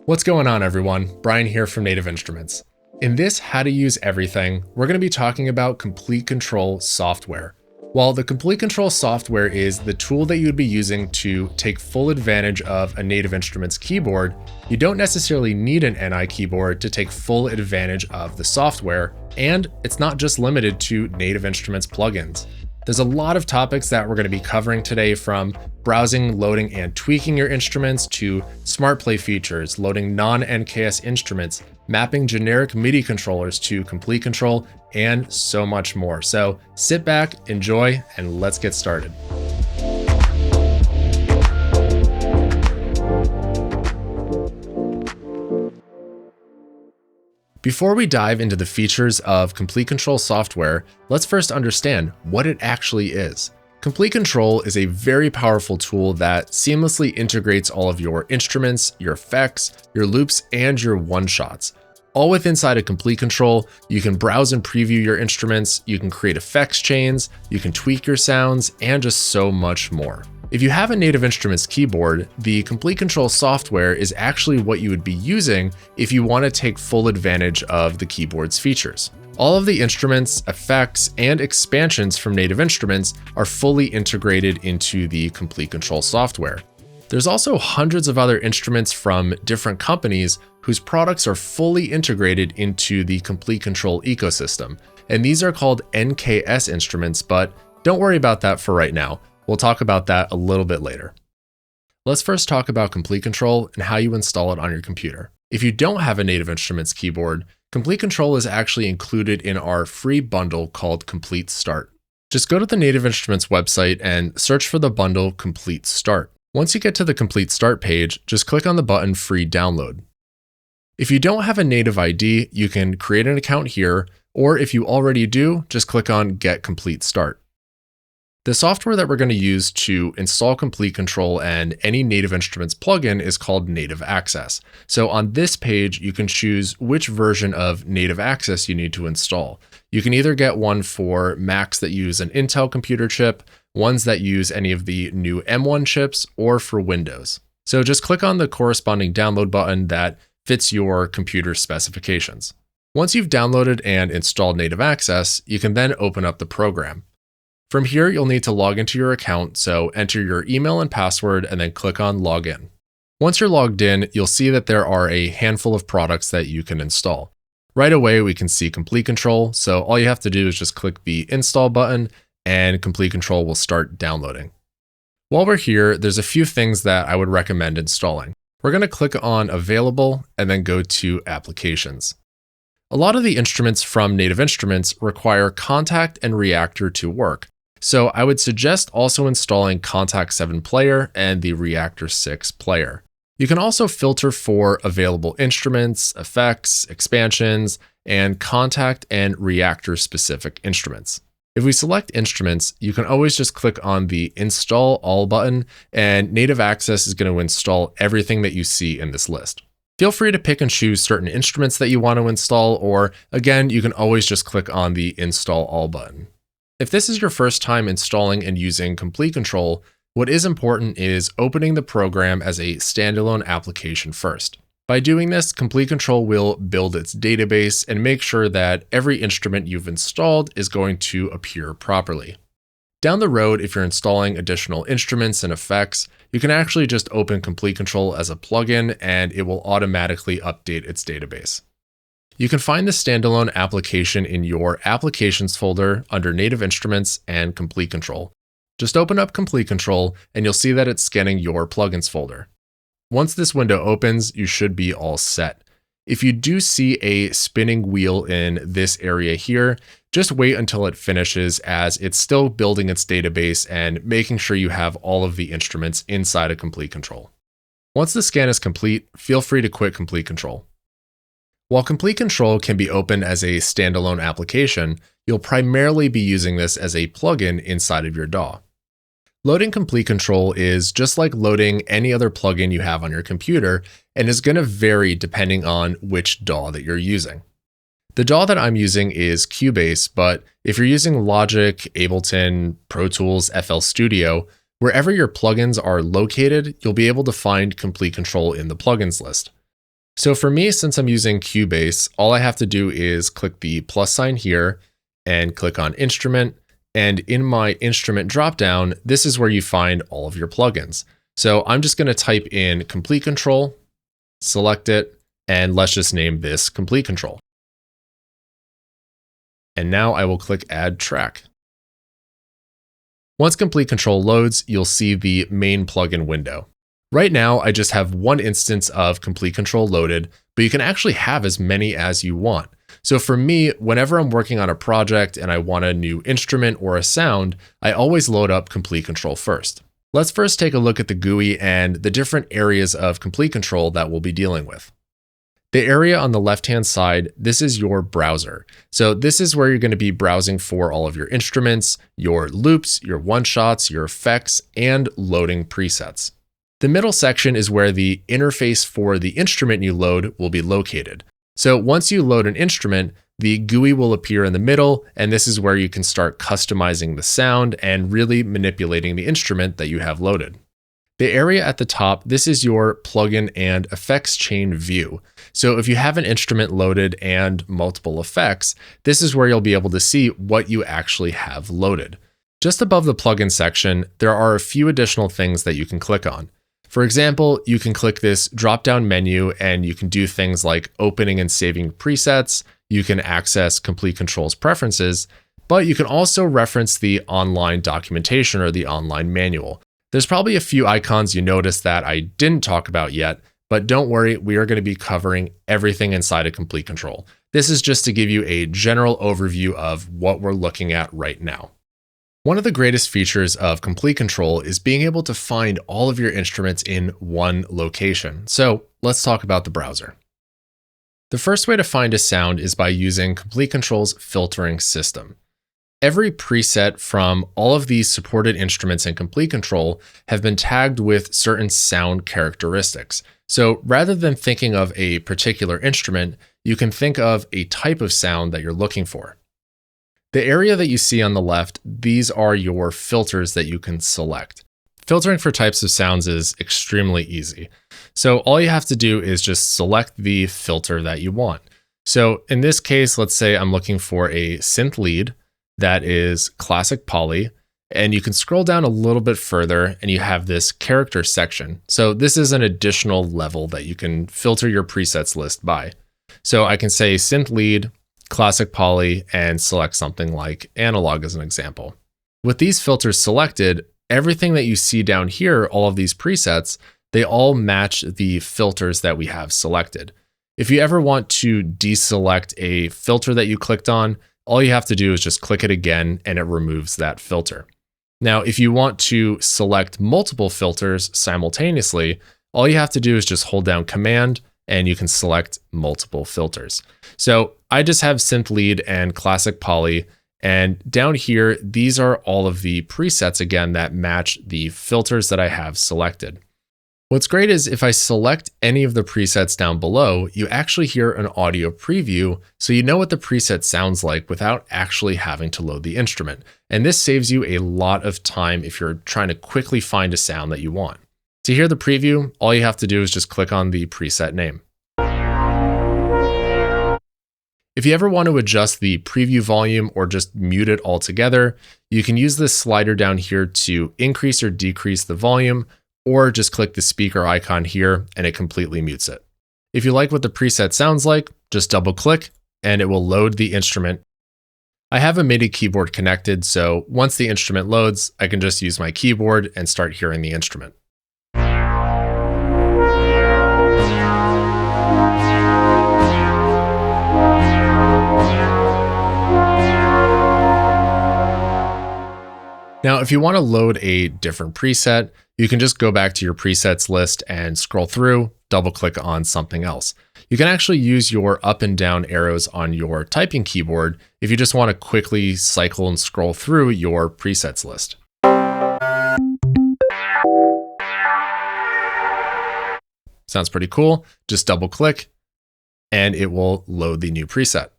What's going on, everyone? Brian here from Native Instruments. In this How to Use Everything, we're going to be talking about Complete Kontrol Software. While the Complete Kontrol Software is the tool that you would be using to take full advantage of a Native Instruments keyboard, you don't necessarily need an NI keyboard to take full advantage of the software, and it's not just limited to Native Instruments plugins. There's a lot of topics that we're going to be covering today, from browsing, loading, and tweaking your instruments to smart play features, loading non-NKS instruments, mapping generic MIDI controllers to Complete Kontrol, and so much more. So sit back, enjoy, and let's get started. Before we dive into the features of Complete Kontrol Software, let's first understand what it actually is. Complete Kontrol is a very powerful tool that seamlessly integrates all of your instruments, your effects, your loops, and your one-shots. All within inside of Complete Kontrol, you can browse and preview your instruments, you can create effects chains, you can tweak your sounds, and just so much more. If you have a Native Instruments keyboard, the Complete Kontrol software is actually what you would be using if you want to take full advantage of the keyboard's features. All of the instruments, effects, and expansions from Native Instruments are fully integrated into the Complete Kontrol software. There's also hundreds of other instruments from different companies whose products are fully integrated into the Complete Kontrol ecosystem, and these are called NKS instruments, but don't worry about that for right now. We'll talk about that a little bit later. Let's first talk about Complete Kontrol and how you install it on your computer. If you don't have a Native Instruments keyboard, Complete Kontrol is actually included in our free bundle called Complete Start. Just go to the Native Instruments website and search for the bundle Complete Start. Once you get to the Complete Start page, just click on the button Free Download. If you don't have a Native ID, you can create an account here, or if you already do, just click on Get Complete Start. The software that we're going to use to install Complete Kontrol and any Native Instruments plugin is called Native Access. So on this page, you can choose which version of Native Access you need to install. You can either get one for Macs that use an Intel computer chip, ones that use any of the new M1 chips, or for Windows. So just click on the corresponding download button that fits your computer specifications. Once you've downloaded and installed Native Access, you can then open up the program. From here, you'll need to log into your account, so enter your email and password and then click on Login. Once you're logged in, you'll see that there are a handful of products that you can install. Right away, we can see Complete Kontrol, so all you have to do is just click the Install button and Complete Kontrol will start downloading. While we're here, there's a few things that I would recommend installing. We're going to click on Available and then go to Applications. A lot of the instruments from Native Instruments require Kontakt and Reaktor to work. So I would suggest also installing Kontakt 7 Player and the Reaktor 6 Player. You can also filter for available instruments, effects, expansions, and Kontakt and Reaktor specific instruments. If we select instruments, you can always just click on the Install All button, and Native Access is going to install everything that you see in this list. Feel free to pick and choose certain instruments that you want to install, or again, you can always just click on the Install All button. If this is your first time installing and using Complete Kontrol, what is important is opening the program as a standalone application first. By doing this, Complete Kontrol will build its database and make sure that every instrument you've installed is going to appear properly. Down the road, if you're installing additional instruments and effects, you can actually just open Complete Kontrol as a plugin and it will automatically update its database. You can find the standalone application in your Applications folder under Native Instruments and Complete Kontrol. Just open up Complete Kontrol and you'll see that it's scanning your plugins folder. Once this window opens, you should be all set. If you do see a spinning wheel in this area here, just wait until it finishes, as it's still building its database and making sure you have all of the instruments inside of Complete Kontrol. Once the scan is complete, feel free to quit Complete Kontrol. While Complete Kontrol can be opened as a standalone application, you'll primarily be using this as a plugin inside of your DAW. Loading Complete Kontrol is just like loading any other plugin you have on your computer and is going to vary depending on which DAW that you're using. The DAW that I'm using is Cubase, but if you're using Logic, Ableton, Pro Tools, FL Studio, wherever your plugins are located, you'll be able to find Complete Kontrol in the plugins list. So for me, since I'm using Cubase, all I have to do is click the plus sign here and click on Instrument. And in my instrument dropdown, this is where you find all of your plugins. So I'm just going to type in Complete Control, select it, and let's just name this Complete Control. And now I will click Add Track. Once Complete Control loads, you'll see the main plugin window. Right now, I just have one instance of Complete Control loaded, but you can actually have as many as you want. So for me, whenever I'm working on a project and I want a new instrument or a sound, I always load up Complete Control first. Let's first take a look at the GUI and the different areas of Complete Control that we'll be dealing with. The area on the left-hand side, this is your browser. So this is where you're going to be browsing for all of your instruments, your loops, your one-shots, your effects, and loading presets. The middle section is where the interface for the instrument you load will be located. So once you load an instrument, the GUI will appear in the middle, and this is where you can start customizing the sound and really manipulating the instrument that you have loaded. The area at the top, this is your plugin and effects chain view. So if you have an instrument loaded and multiple effects, this is where you'll be able to see what you actually have loaded. Just above the plugin section, there are a few additional things that you can click on. For example, you can click this drop-down menu and you can do things like opening and saving presets. You can access Complete Control's preferences, but you can also reference the online documentation or the online manual. There's probably a few icons you notice that I didn't talk about yet, but don't worry, we are going to be covering everything inside of Complete Control. This is just to give you a general overview of what we're looking at right now. One of the greatest features of Complete Control is being able to find all of your instruments in one location. So let's talk about the browser. The first way to find a sound is by using Complete Control's filtering system. Every preset from all of these supported instruments in Complete Control have been tagged with certain sound characteristics. So rather than thinking of a particular instrument, you can think of a type of sound that you're looking for. The area that you see on the left, these are your filters that you can select. Filtering for types of sounds is extremely easy. So all you have to do is just select the filter that you want. So in this case, let's say I'm looking for a synth lead that is classic poly, and you can scroll down a little bit further and you have this character section. So this is an additional level that you can filter your presets list by. So I can say synth lead, classic poly, and select something like analog as an example. With these filters selected, everything that you see down here, all of these presets, they all match the filters that we have selected. If you ever want to deselect a filter that you clicked on, all you have to do is just click it again and it removes that filter. Now, if you want to select multiple filters simultaneously, all you have to do is just hold down Command and you can select multiple filters. So I just have synth lead and classic poly, and down here, these are all of the presets again that match the filters that I have selected. What's great is if I select any of the presets down below, you actually hear an audio preview, so you know what the preset sounds like without actually having to load the instrument. And this saves you a lot of time if you're trying to quickly find a sound that you want. To hear the preview, all you have to do is just click on the preset name. If you ever want to adjust the preview volume or just mute it altogether, you can use this slider down here to increase or decrease the volume, or just click the speaker icon here and it completely mutes it. If you like what the preset sounds like, just double click and it will load the instrument. I have a MIDI keyboard connected, so once the instrument loads, I can just use my keyboard and start hearing the instrument. Now, if you want to load a different preset, you can just go back to your presets list and scroll through, double click on something else. You can actually use your up and down arrows on your typing keyboard if you just want to quickly cycle and scroll through your presets list. Sounds pretty cool. Just double click and it will load the new preset.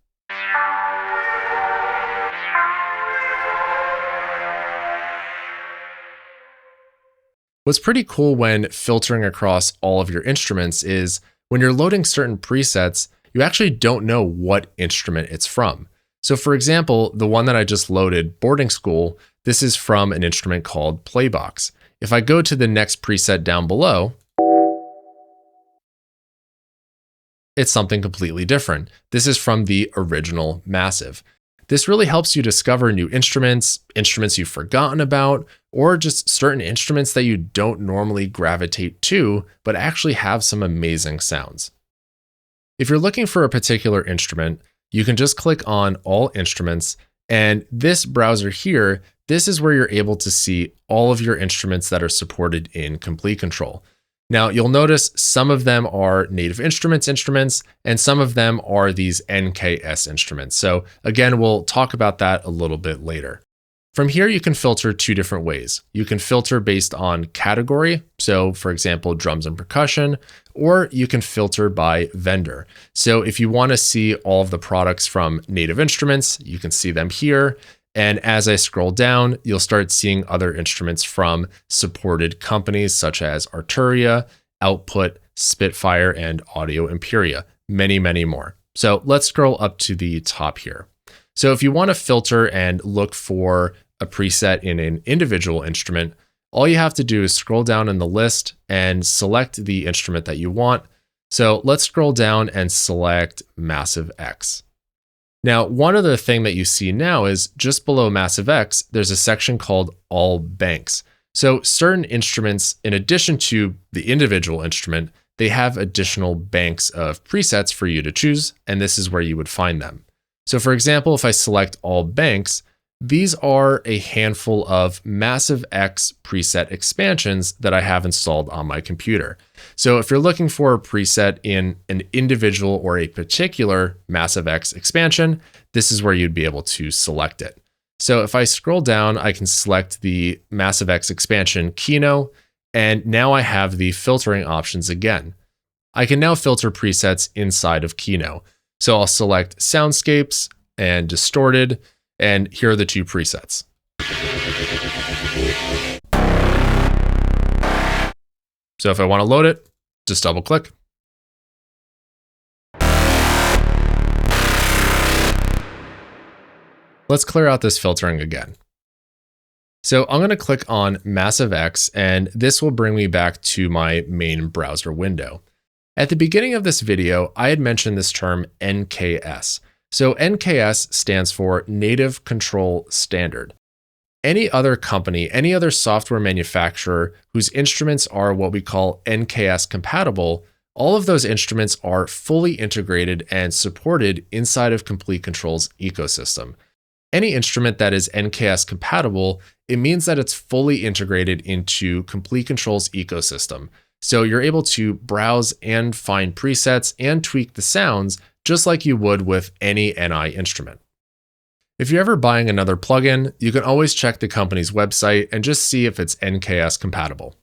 What's pretty cool when filtering across all of your instruments is when you're loading certain presets, you actually don't know what instrument it's from. So for example, the one that I just loaded, Boarding School, this is from an instrument called Playbox. If I go to the next preset down below, it's something completely different. This is from the original Massive. This really helps you discover new instruments, instruments you've forgotten about, or just certain instruments that you don't normally gravitate to, but actually have some amazing sounds. If you're looking for a particular instrument, you can just click on All Instruments, and this browser here, this is where you're able to see all of your instruments that are supported in Complete Control. Now, you'll notice some of them are native instruments, and some of them are these NKS instruments. So again, we'll talk about that a little bit later. From here, you can filter two different ways. You can filter based on category. So for example, drums and percussion, or you can filter by vendor. So if you want to see all of the products from native instruments, you can see them here. And as I scroll down, you'll start seeing other instruments from supported companies such as Arturia, Output, Spitfire, and Audio Imperia, many, many more. So let's scroll up to the top here. So if you want to filter and look for a preset in an individual instrument, all you have to do is scroll down in the list and select the instrument that you want. So let's scroll down and select Massive X. Now, one other thing that you see now is just below Massive X, there's a section called All Banks. So certain instruments, in addition to the individual instrument, they have additional banks of presets for you to choose, and this is where you would find them. So for example, if I select All Banks, these are a handful of Massive X preset expansions that I have installed on my computer. So if you're looking for a preset in an individual or a particular Massive X expansion, this is where you'd be able to select it. So if I scroll down, I can select the Massive X expansion Kino, and now I have the filtering options again. I can now filter presets inside of Kino. So I'll select Soundscapes and Distorted, and here are the two presets. So if I want to load it, just double click. Let's clear out this filtering again. So I'm going to click on Massive X, and this will bring me back to my main browser window. At the beginning of this video, I had mentioned this term NKS. So NKS stands for Native Control Standard. Any other company, any other software manufacturer whose instruments are what we call NKS compatible, all of those instruments are fully integrated and supported inside of Complete Control's ecosystem. Any instrument that is NKS compatible, it means that it's fully integrated into Complete Control's ecosystem. So you're able to browse and find presets and tweak the sounds just like you would with any NI instrument. If you're ever buying another plugin, you can always check the company's website and just see if it's NKS compatible.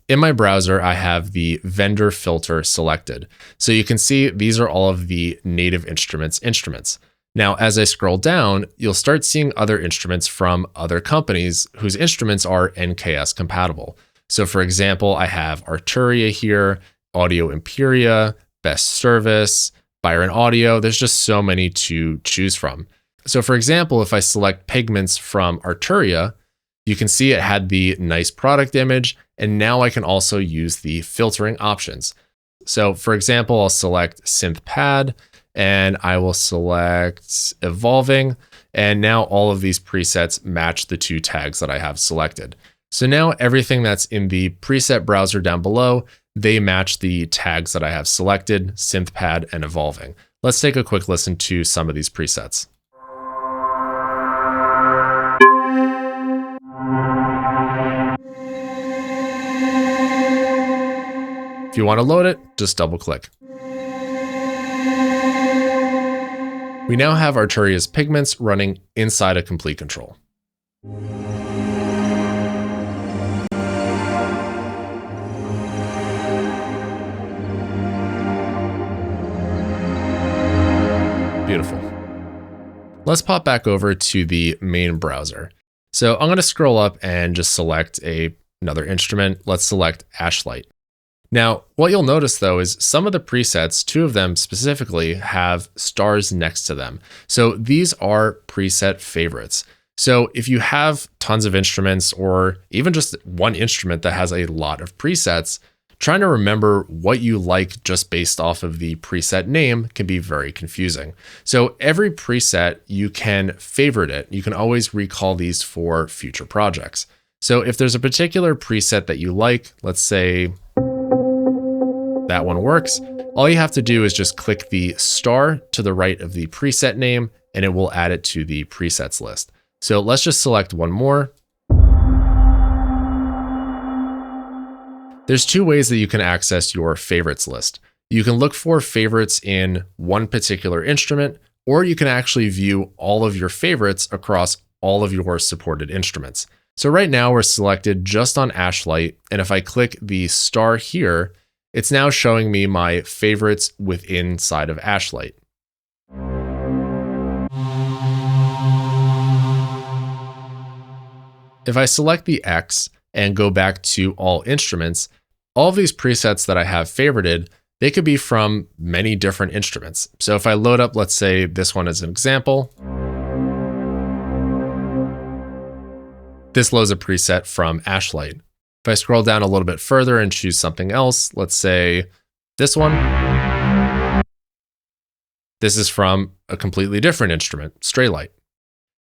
In my browser, I have the vendor filter selected. So you can see these are all of the native instruments. Now, as I scroll down, you'll start seeing other instruments from other companies whose instruments are NKS compatible. So for example, I have Arturia here, Audio Imperia, Best Service, Byron Audio. There's just so many to choose from. So for example, if I select Pigments from Arturia, you can see it had the nice product image, and now I can also use the filtering options. So for example, I'll select Synth Pad, and I will select Evolving, and now all of these presets match the two tags that I have selected. So now everything that's in the preset browser down below, they match the tags that I have selected, SynthPad and Evolving. Let's take a quick listen to some of these presets. If you want to load it, just double click. We now have Arturia's Pigments running inside of Complete Control. Beautiful. Let's pop back over to the main browser. So I'm going to scroll up and just select another instrument. Let's select Ashlight. Now, what you'll notice though is some of the presets, two of them specifically, have stars next to them. So these are preset favorites. So if you have tons of instruments or even just one instrument that has a lot of presets, trying to remember what you like just based off of the preset name can be very confusing. So every preset, you can favorite it. You can always recall these for future projects. So if there's a particular preset that you like, let's say that one works, all you have to do is just click the star to the right of the preset name and it will add it to the presets list. So let's just select one more. There's two ways that you can access your favorites list. You can look for favorites in one particular instrument, or you can actually view all of your favorites across all of your supported instruments. So right now we're selected just on Ashlight, and if I click the star here, it's now showing me my favorites inside of Ashlight. If I select the X and go back to all instruments, all of these presets that I have favorited, they could be from many different instruments. So if I load up, let's say this one as an example, this loads a preset from Ashlight. If I scroll down a little bit further and choose something else, let's say this one, this is from a completely different instrument, Straylight.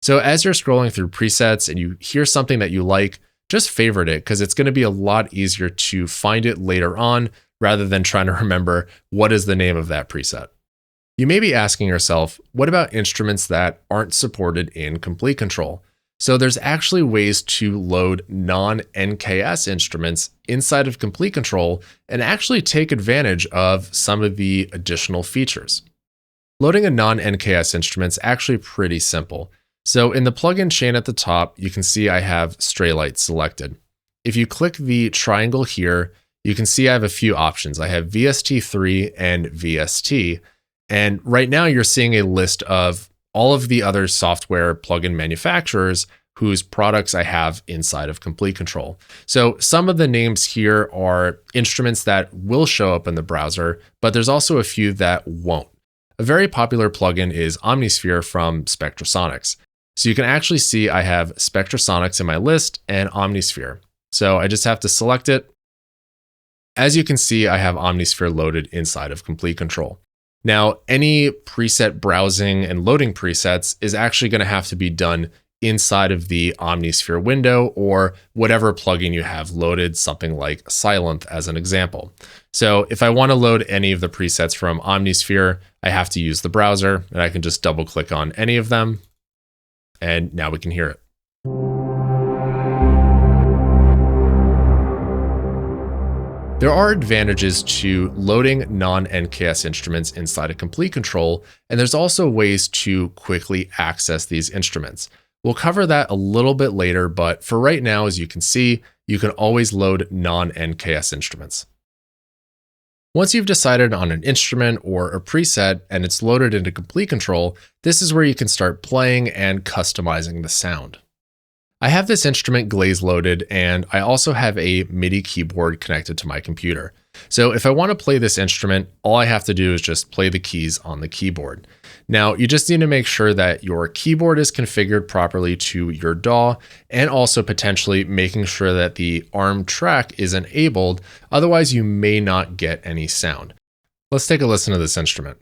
So as you're scrolling through presets and you hear something that you like, just favorite it because it's going to be a lot easier to find it later on rather than trying to remember what is the name of that preset. You may be asking yourself, what about instruments that aren't supported in Complete Control? So there's actually ways to load non-NKS instruments inside of Complete Control and actually take advantage of some of the additional features. Loading a non-NKS instrument is actually pretty simple. So in the plugin chain at the top, you can see I have Straylight selected. If you click the triangle here, you can see I have a few options. I have VST3 and VST. And right now you're seeing a list of all of the other software plugin manufacturers whose products I have inside of Complete Control. So some of the names here are instruments that will show up in the browser, but there's also a few that won't. A very popular plugin is Omnisphere from Spectrasonics. So you can actually see I have Spectrasonics in my list and Omnisphere. So I just have to select it. As you can see, I have Omnisphere loaded inside of Complete Control. Now, any preset browsing and loading presets is actually going to have to be done inside of the Omnisphere window or whatever plugin you have loaded, something like Silent as an example. So if I want to load any of the presets from Omnisphere, I have to use the browser and I can just double click on any of them. And now we can hear it. There are advantages to loading non-NKS instruments inside of Complete Control, and there's also ways to quickly access these instruments. We'll cover that a little bit later, but for right now, as you can see, you can always load non-NKS instruments. Once you've decided on an instrument or a preset and it's loaded into Complete Control, this is where you can start playing and customizing the sound. I have this instrument glaze loaded, and I also have a MIDI keyboard connected to my computer. So if I want to play this instrument, all I have to do is just play the keys on the keyboard. Now, you just need to make sure that your keyboard is configured properly to your DAW, and also potentially making sure that the ARM track is enabled, otherwise you may not get any sound. Let's take a listen to this instrument.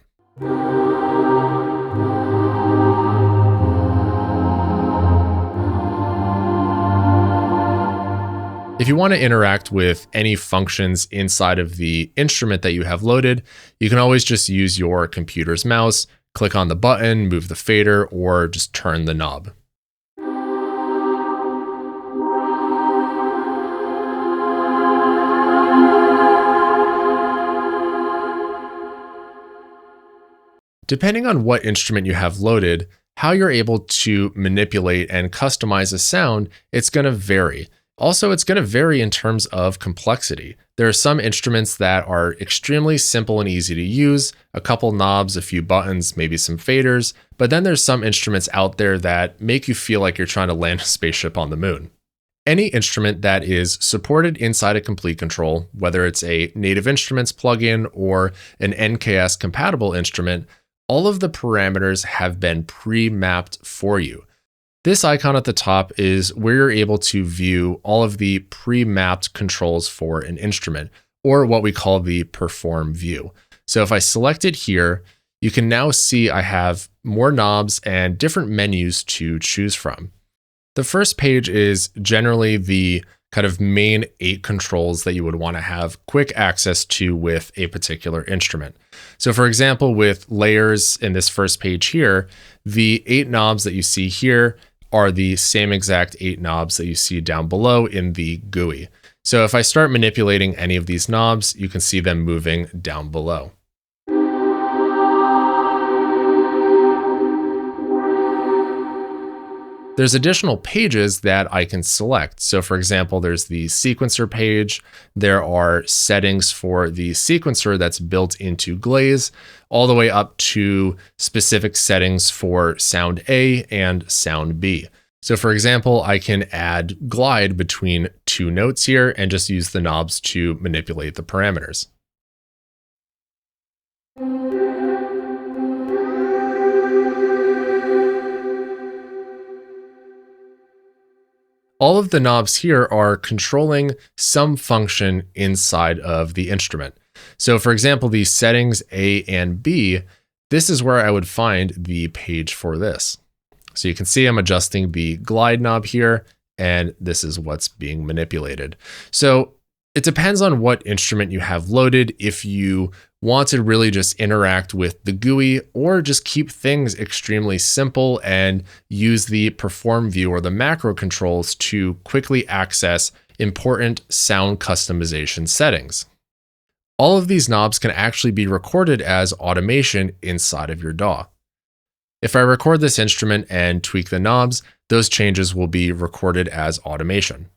If you want to interact with any functions inside of the instrument that you have loaded, you can always just use your computer's mouse, click on the button, move the fader, or just turn the knob. Depending on what instrument you have loaded, how you're able to manipulate and customize a sound, it's going to vary. Also, it's going to vary in terms of complexity. There are some instruments that are extremely simple and easy to use, a couple knobs, a few buttons, maybe some faders, but then there's some instruments out there that make you feel like you're trying to land a spaceship on the moon. Any instrument that is supported inside of Complete Control, whether it's a Native Instruments plugin or an NKS compatible instrument, all of the parameters have been pre-mapped for you. This icon at the top is where you're able to view all of the pre-mapped controls for an instrument, or what we call the perform view. So if I select it here, you can now see I have more knobs and different menus to choose from. The first page is generally the kind of main 8 controls that you would want to have quick access to with a particular instrument. So for example, with layers in this first page here, the 8 knobs that you see here are the same exact 8 knobs that you see down below in the GUI. So if I start manipulating any of these knobs, you can see them moving down below. There's additional pages that I can select. So for example, there's the sequencer page. There are settings for the sequencer that's built into Glaze, all the way up to specific settings for sound A and sound B. So for example, I can add glide between 2 notes here and just use the knobs to manipulate the parameters. All of the knobs here are controlling some function inside of the instrument. So for example, these settings A and B, this is where I would find the page for this. So you can see I'm adjusting the glide knob here, and this is what's being manipulated. So it depends on what instrument you have loaded, if you want to really just interact with the GUI or just keep things extremely simple and use the perform view or the macro controls to quickly access important sound customization settings. All of these knobs can actually be recorded as automation inside of your DAW. If I record this instrument and tweak the knobs, those changes will be recorded as automation.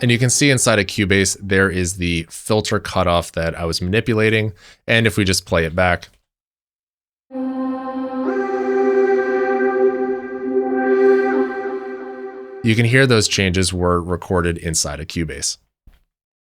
And you can see inside of Cubase, there is the filter cutoff that I was manipulating. And if we just play it back, you can hear those changes were recorded inside of Cubase.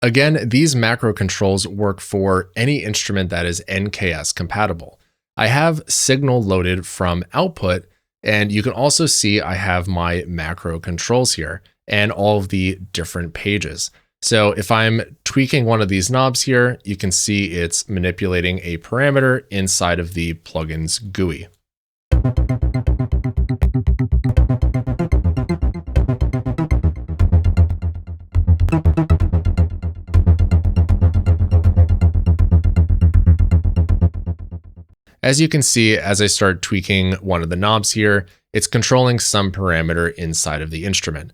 Again, these macro controls work for any instrument that is NKS compatible. I have signal loaded from output, and you can also see I have my macro controls here and all of the different pages. So if I'm tweaking one of these knobs here, you can see it's manipulating a parameter inside of the plugin's GUI. As you can see, as I start tweaking one of the knobs here, it's controlling some parameter inside of the instrument.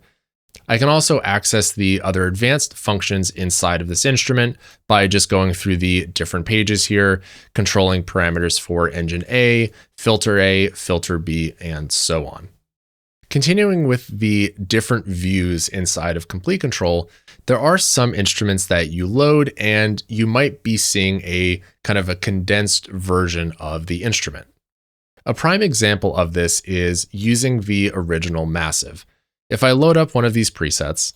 I can also access the other advanced functions inside of this instrument by just going through the different pages here, controlling parameters for engine A, filter B, and so on. Continuing with the different views inside of Complete Control, there are some instruments that you load and you might be seeing a kind of a condensed version of the instrument. A prime example of this is using the original Massive. If I load up one of these presets,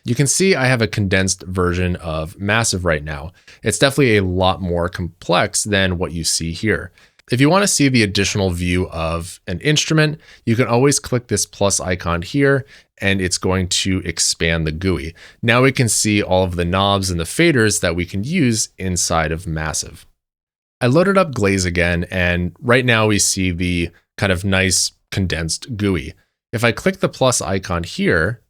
you can see I have a condensed version of Massive right now. It's definitely a lot more complex than what you see here. If you want to see the additional view of an instrument, you can always click this plus icon here, and it's going to expand the GUI. Now we can see all of the knobs and the faders that we can use inside of Massive. I loaded up Glaze again, and right now we see the kind of nice condensed GUI. If I click the plus icon here,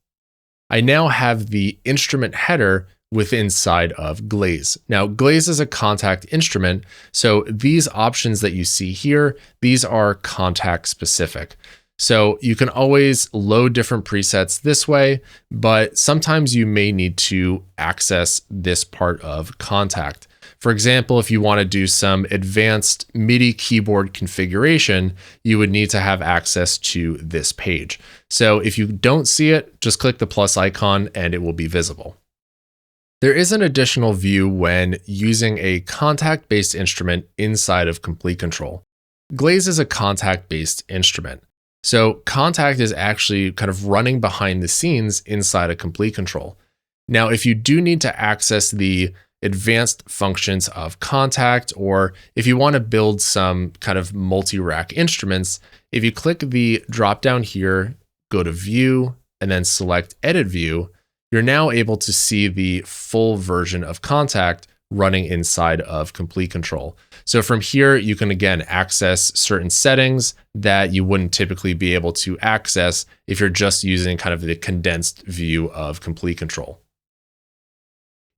I now have the instrument header within inside of Glaze. Now, Glaze is a contact instrument, so these options that you see here, these are contact specific. So you can always load different presets this way, but sometimes you may need to access this part of contact. For example, if you want to do some advanced MIDI keyboard configuration, you would need to have access to this page. So if you don't see it, just click the plus icon and it will be visible. There is an additional view when using a contact-based instrument inside of Complete Control. Glaze is a contact-based instrument. So contact is actually kind of running behind the scenes inside of Complete Control. Now, if you do need to access the advanced functions of contact, or if you want to build some kind of multi-rack instruments, if you click the drop down here, go to View, and then select Edit View, you're now able to see the full version of contact running inside of Complete Control. So from here, you can again access certain settings that you wouldn't typically be able to access if you're just using kind of the condensed view of Complete Control.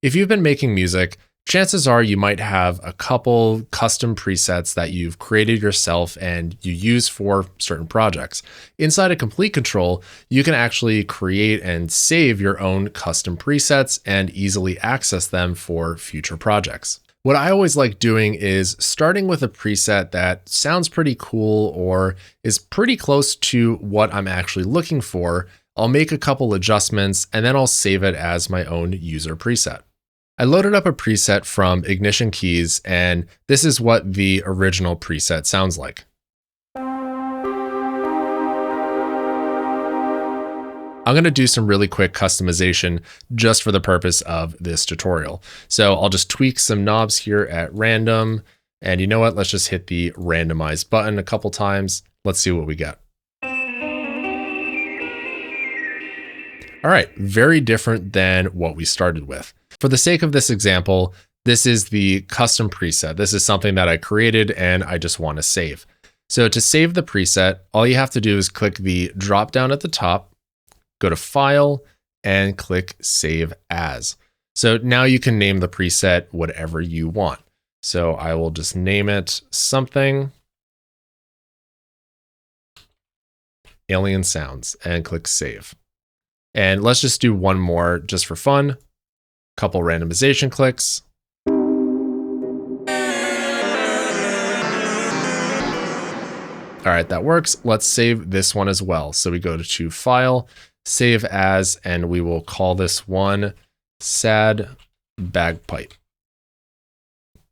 If you've been making music, chances are you might have a couple custom presets that you've created yourself and you use for certain projects. Inside of Complete Control, you can actually create and save your own custom presets and easily access them for future projects. What I always like doing is starting with a preset that sounds pretty cool or is pretty close to what I'm actually looking for. I'll make a couple adjustments and then I'll save it as my own user preset. I loaded up a preset from Ignition Keys, and this is what the original preset sounds like. I'm going to do some really quick customization just for the purpose of this tutorial. So I'll just tweak some knobs here at random, and you know what? Let's just hit the randomize button a couple times. Let's see what we get. All right, very different than what we started with. For the sake of this example, this is the custom preset. This is something that I created and I just want to save. So to save the preset, all you have to do is click the drop down at the top, go to File, and click Save As. So now you can name the preset whatever you want. So I will just name it something, Alien Sounds, and click Save. And let's just do one more just for fun. Couple randomization clicks. All right, that works. Let's save this one as well. So we go to File, Save As, and we will call this one Sad Bagpipe.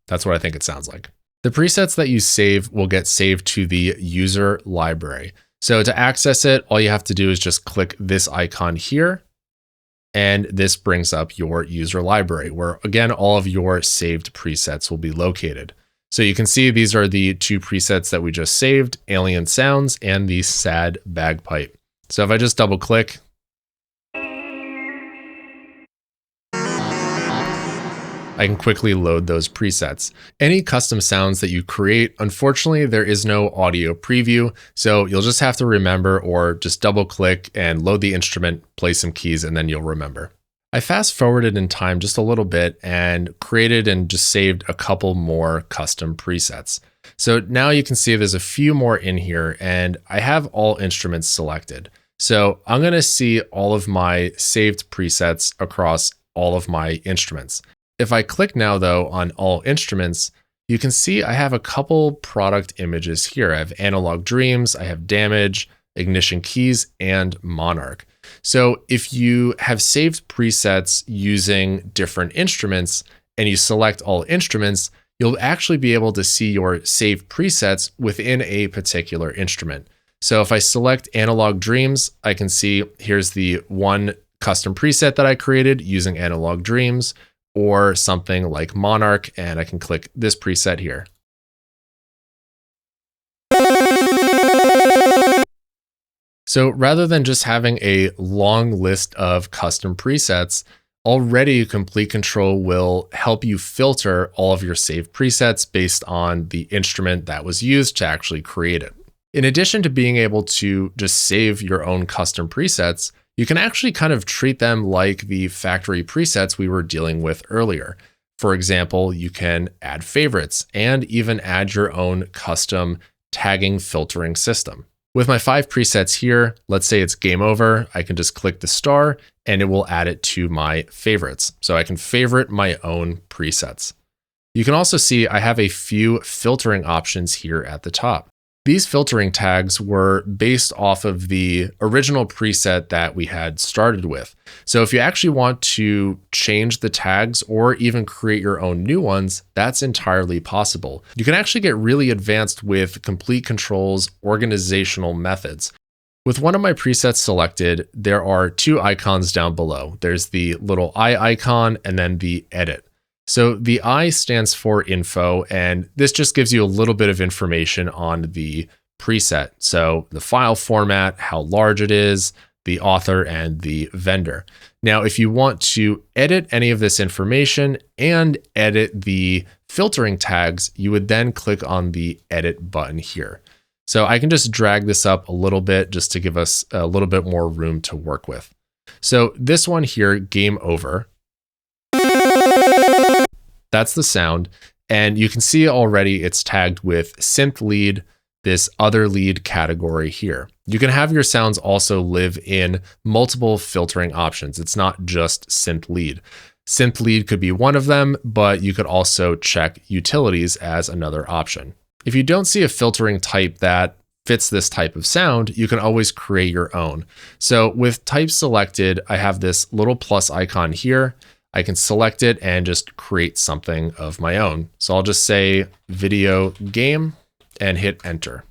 That's what I think it sounds like. The presets that you save will get saved to the user library. So to access it, all you have to do is just click this icon here. And this brings up your user library where, again, all of your saved presets will be located. So you can see these are the two presets that we just saved, Alien Sounds and the Sad Bagpipe. So if I just double click, I can quickly load those presets. Any custom sounds that you create, unfortunately, there is no audio preview, so you'll just have to remember or just double click and load the instrument, play some keys, and then you'll remember. I fast forwarded in time just a little bit and created and just saved a couple more custom presets. So now you can see there's a few more in here and I have all instruments selected. So I'm going to see all of my saved presets across all of my instruments. If I click now though on all instruments, you can see I have a couple product images here. I have Analog Dreams, I have Damage, Ignition Keys, and Monarch. So if you have saved presets using different instruments and you select all instruments, you'll actually be able to see your saved presets within a particular instrument. So if I select Analog Dreams, I can see here's the one custom preset that I created using Analog Dreams, or something like Monarch, and I can click this preset here. So rather than just having a long list of custom presets, already Complete Control will help you filter all of your saved presets based on the instrument that was used to actually create it. In addition to being able to just save your own custom presets, you can actually kind of treat them like the factory presets we were dealing with earlier. For example, you can add favorites and even add your own custom tagging filtering system. With my 5 presets here, let's say it's game over, I can just click the star and it will add it to my favorites. So I can favorite my own presets. You can also see I have a few filtering options here at the top. These filtering tags were based off of the original preset that we had started with. So if you actually want to change the tags or even create your own new ones, that's entirely possible. You can actually get really advanced with Complete Control's organizational methods. With one of my presets selected, there are two icons down below. There's the little eye icon and then the edit. So the I stands for info, and this just gives you a little bit of information on the preset. So the file format, how large it is, the author, and the vendor. Now, if you want to edit any of this information and edit the filtering tags, you would then click on the edit button here. So I can just drag this up a little bit just to give us a little bit more room to work with. So this one here, game over. That's the sound. And you can see already it's tagged with synth lead, this other lead category here. You can have your sounds also live in multiple filtering options. It's not just synth lead. Synth lead could be one of them, but you could also check utilities as another option. If you don't see a filtering type that fits this type of sound, you can always create your own. So with type selected, I have this little plus icon here. I can select it and just create something of my own. So I'll just say video game and hit enter.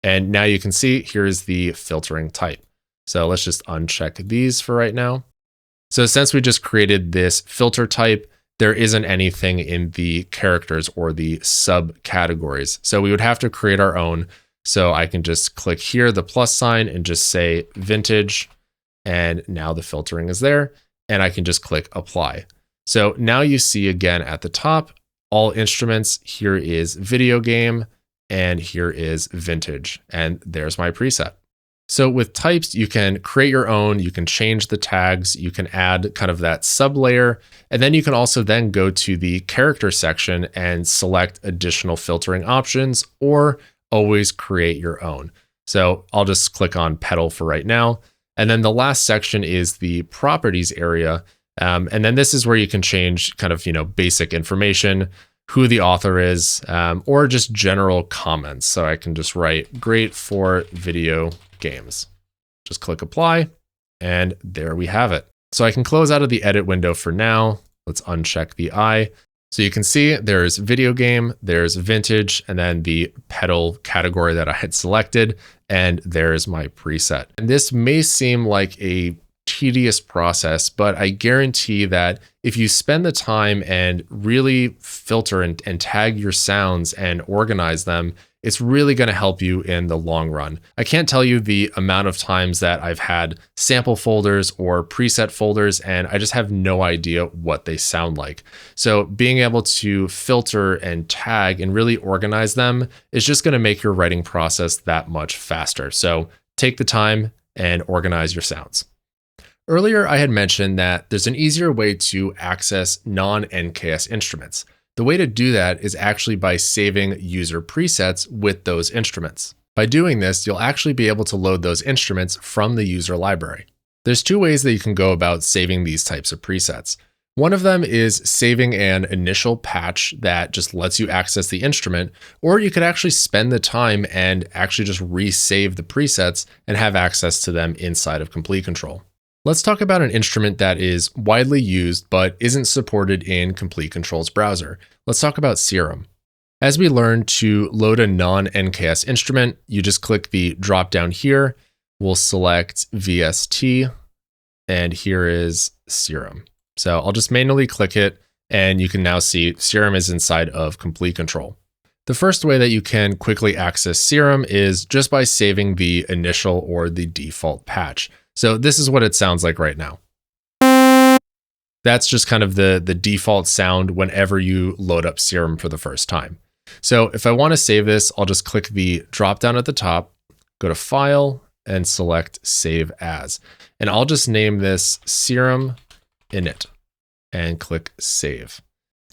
And now you can see here's the filtering type. So let's just uncheck these for right now. So since we just created this filter type, there isn't anything in the characters or the subcategories. So we would have to create our own. So I can just click here, the plus sign, and just say vintage. And now the filtering is there. And I can just click apply. So now you see again at the top, all instruments, here is video game, and here is vintage. And there's my preset. So with types, you can create your own, you can change the tags, you can add kind of that sub layer, and then you can also then go to the character section and select additional filtering options or always create your own. So I'll just click on pedal for right now. And then the last section is the properties area. And then this is where you can change kind of, basic information, who the author is, or just general comments. So I can just write great for video games. Just click apply, and there we have it. So I can close out of the edit window for now. Let's uncheck the I. So you can see there's video game, there's vintage, and then the pedal category that I had selected, and there's my preset. And this may seem like a tedious process, but I guarantee that if you spend the time and really filter and tag your sounds and organize them, it's really going to help you in the long run. I can't tell you the amount of times that I've had sample folders or preset folders, and I just have no idea what they sound like. So being able to filter and tag and really organize them is just going to make your writing process that much faster. So take the time and organize your sounds. Earlier, I had mentioned that there's an easier way to access non-NKS instruments. The way to do that is actually by saving user presets with those instruments. By doing this, you'll actually be able to load those instruments from the user library. There's two ways that you can go about saving these types of presets. One of them is saving an initial patch that just lets you access the instrument, or you could actually spend the time and actually just resave the presets and have access to them inside of Complete Control. Let's talk about an instrument that is widely used but isn't supported in Complete Control's browser. Let's talk about Serum. As we learned, to load a non-NKS instrument, you just click the drop down here. We'll select VST, and here is Serum. So I'll just manually click it, and you can now see Serum is inside of Complete Control. The first way that you can quickly access Serum is just by saving the initial or the default patch. So this is what it sounds like right now. That's just kind of the default sound whenever you load up Serum for the first time. So if I want to save this, I'll just click the drop down at the top, go to File, and select Save As. And I'll just name this Serum Init and click Save.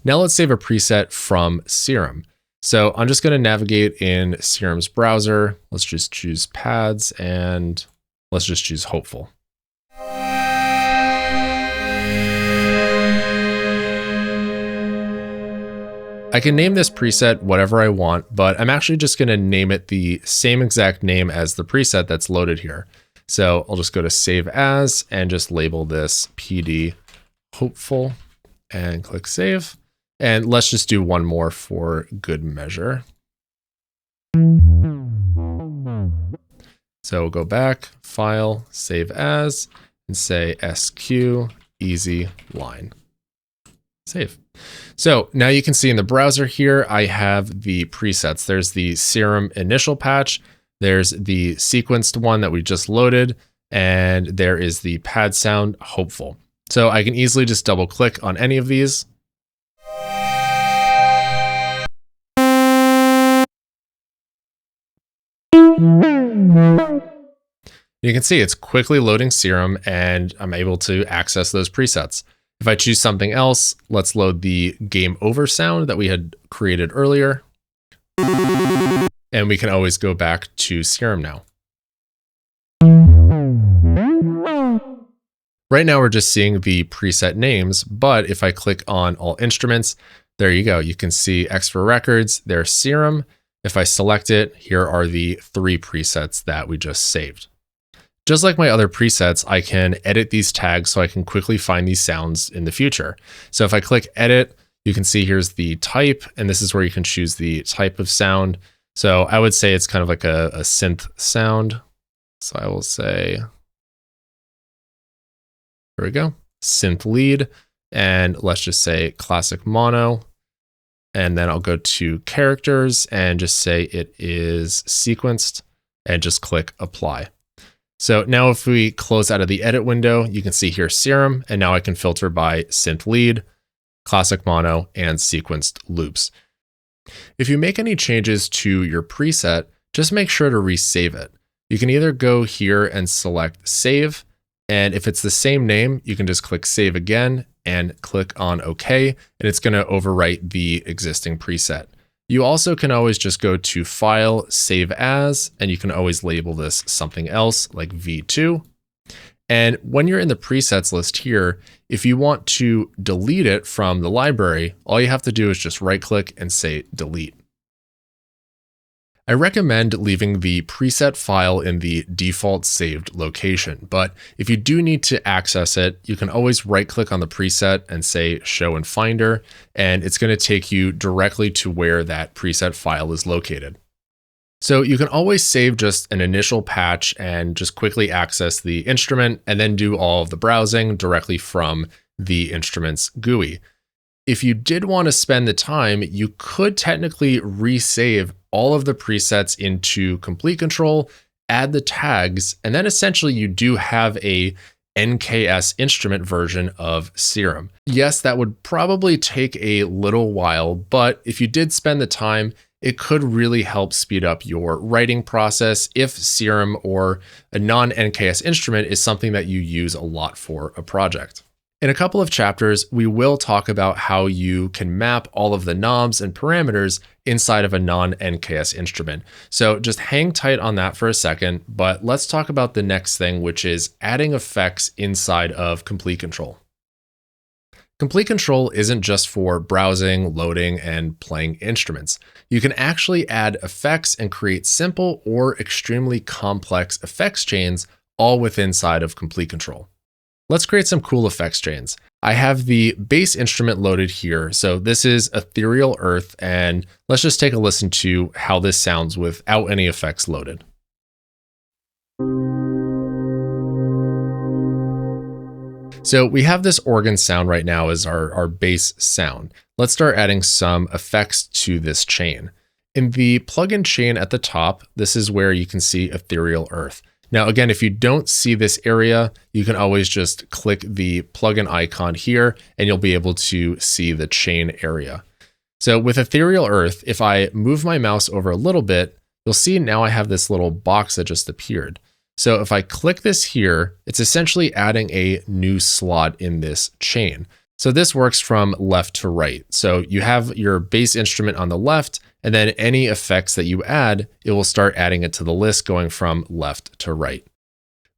Now let's save a preset from Serum. So I'm just going to navigate in Serum's browser. Let's just choose Pads and let's just choose Hopeful. I can name this preset whatever I want, but I'm actually just going to name it the same exact name as the preset that's loaded here. So I'll just go to Save As and just label this PD Hopeful and click Save. And let's just do one more for good measure. So we'll go back, File, Save As, and say SQ Easy Line. Save. So now you can see in the browser here, I have the presets. There's the Serum initial patch, there's the sequenced one that we just loaded, and there is the pad sound Hopeful. So I can easily just double click on any of these. You can see it's quickly loading Serum and I'm able to access those presets. If I choose something else, let's load the Game Over sound that we had created earlier. And we can always go back to Serum now. Right now we're just seeing the preset names, but if I click on all instruments, there you go. You can see X for records, there's Serum. If I select it, here are the 3 presets that we just saved. Just like my other presets, I can edit these tags so I can quickly find these sounds in the future. So if I click edit, you can see here's the type, and this is where you can choose the type of sound. So I would say it's kind of like a synth sound. So I will say, here we go, synth lead, and let's just say classic mono. And then I'll go to characters and just say it is sequenced and just click apply. So now if we close out of the edit window, you can see here Serum, and now I can filter by synth lead, classic mono, and sequenced loops. If you make any changes to your preset, just make sure to resave it. You can either go here and select save, and if it's the same name, you can just click save again and click on OK, and it's going to overwrite the existing preset. You also can always just go to File, Save As, and you can always label this something else like V2. And when you're in the presets list here, if you want to delete it from the library, all you have to do is just right click and say delete. I recommend leaving the preset file in the default saved location, but if you do need to access it, you can always right click on the preset and say show in Finder, and it's going to take you directly to where that preset file is located. So you can always save just an initial patch and just quickly access the instrument and then do all of the browsing directly from the instrument's GUI. If you did want to spend the time, you could technically resave all of the presets into Complete Control, add the tags, and then essentially you do have a NKS instrument version of Serum. Yes, that would probably take a little while, but if you did spend the time, it could really help speed up your writing process if Serum or a non-NKS instrument is something that you use a lot for a project. In a couple of chapters, we will talk about how you can map all of the knobs and parameters inside of a non-NKS instrument. So just hang tight on that for a second, but let's talk about the next thing, which is adding effects inside of Complete Control. Complete Control isn't just for browsing, loading, and playing instruments. You can actually add effects and create simple or extremely complex effects chains all within inside of Complete Control. Let's create some cool effects chains. I have the bass instrument loaded here. So this is Ethereal Earth, and let's just take a listen to how this sounds without any effects loaded. So we have this organ sound right now as our bass sound. Let's start adding some effects to this chain. In the plugin chain at the top, this is where you can see Ethereal Earth. Now, again, if you don't see this area, you can always just click the plugin icon here and you'll be able to see the chain area. So with Ethereal Earth, if I move my mouse over a little bit, you'll see now I have this little box that just appeared. So if I click this here, it's essentially adding a new slot in this chain. So this works from left to right. So you have your bass instrument on the left, and then any effects that you add, it will start adding it to the list going from left to right.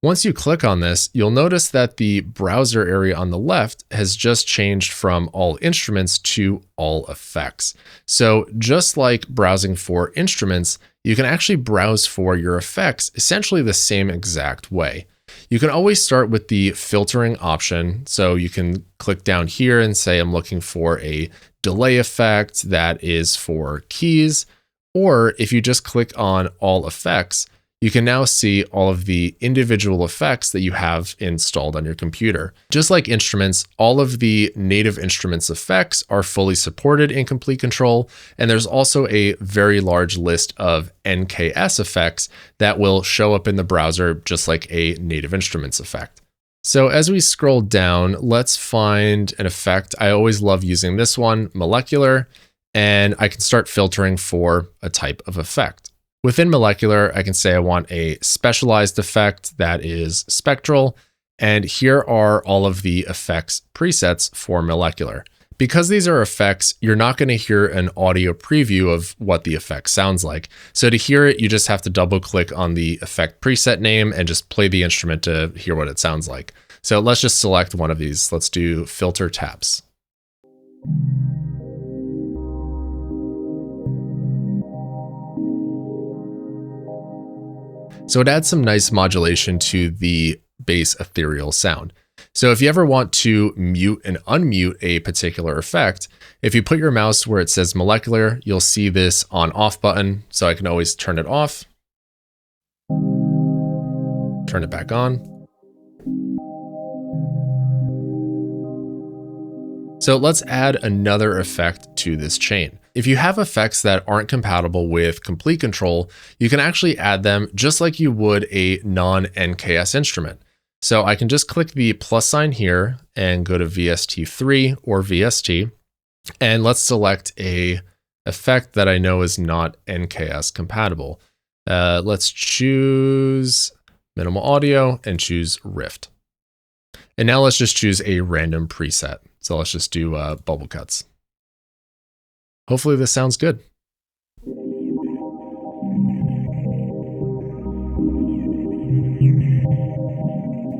Once you click on this, you'll notice that the browser area on the left has just changed from all instruments to all effects. So just like browsing for instruments, you can actually browse for your effects essentially the same exact way. You can always start with the filtering option. So you can click down here and say, I'm looking for a delay effect that is for keys. Or if you just click on all effects, you can now see all of the individual effects that you have installed on your computer. Just like instruments, all of the native instruments effects are fully supported in Complete Control, and there's also a very large list of NKS effects that will show up in the browser just like a native instruments effect. So as we scroll down, let's find an effect. I always love using this one, molecular, and I can start filtering for a type of effect. Within molecular, I can say I want a specialized effect that is spectral, and here are all of the effects presets for molecular. Because these are effects, you're not going to hear an audio preview of what the effect sounds like. So to hear it, you just have to double click on the effect preset name and just play the instrument to hear what it sounds like. So let's just select one of these. Let's do filter taps. So it adds some nice modulation to the bass ethereal sound. So if you ever want to mute and unmute a particular effect, if you put your mouse where it says molecular, you'll see this on off button. So I can always turn it off, turn it back on. So let's add another effect to this chain. If you have effects that aren't compatible with Complete Control, you can actually add them just like you would a non-NKS instrument. So I can just click the plus sign here and go to VST3 or VST, and let's select a effect that I know is not NKS compatible. Let's choose minimal audio and choose Rift. And now let's just choose a random preset. So let's just do bubble cuts. Hopefully this sounds good.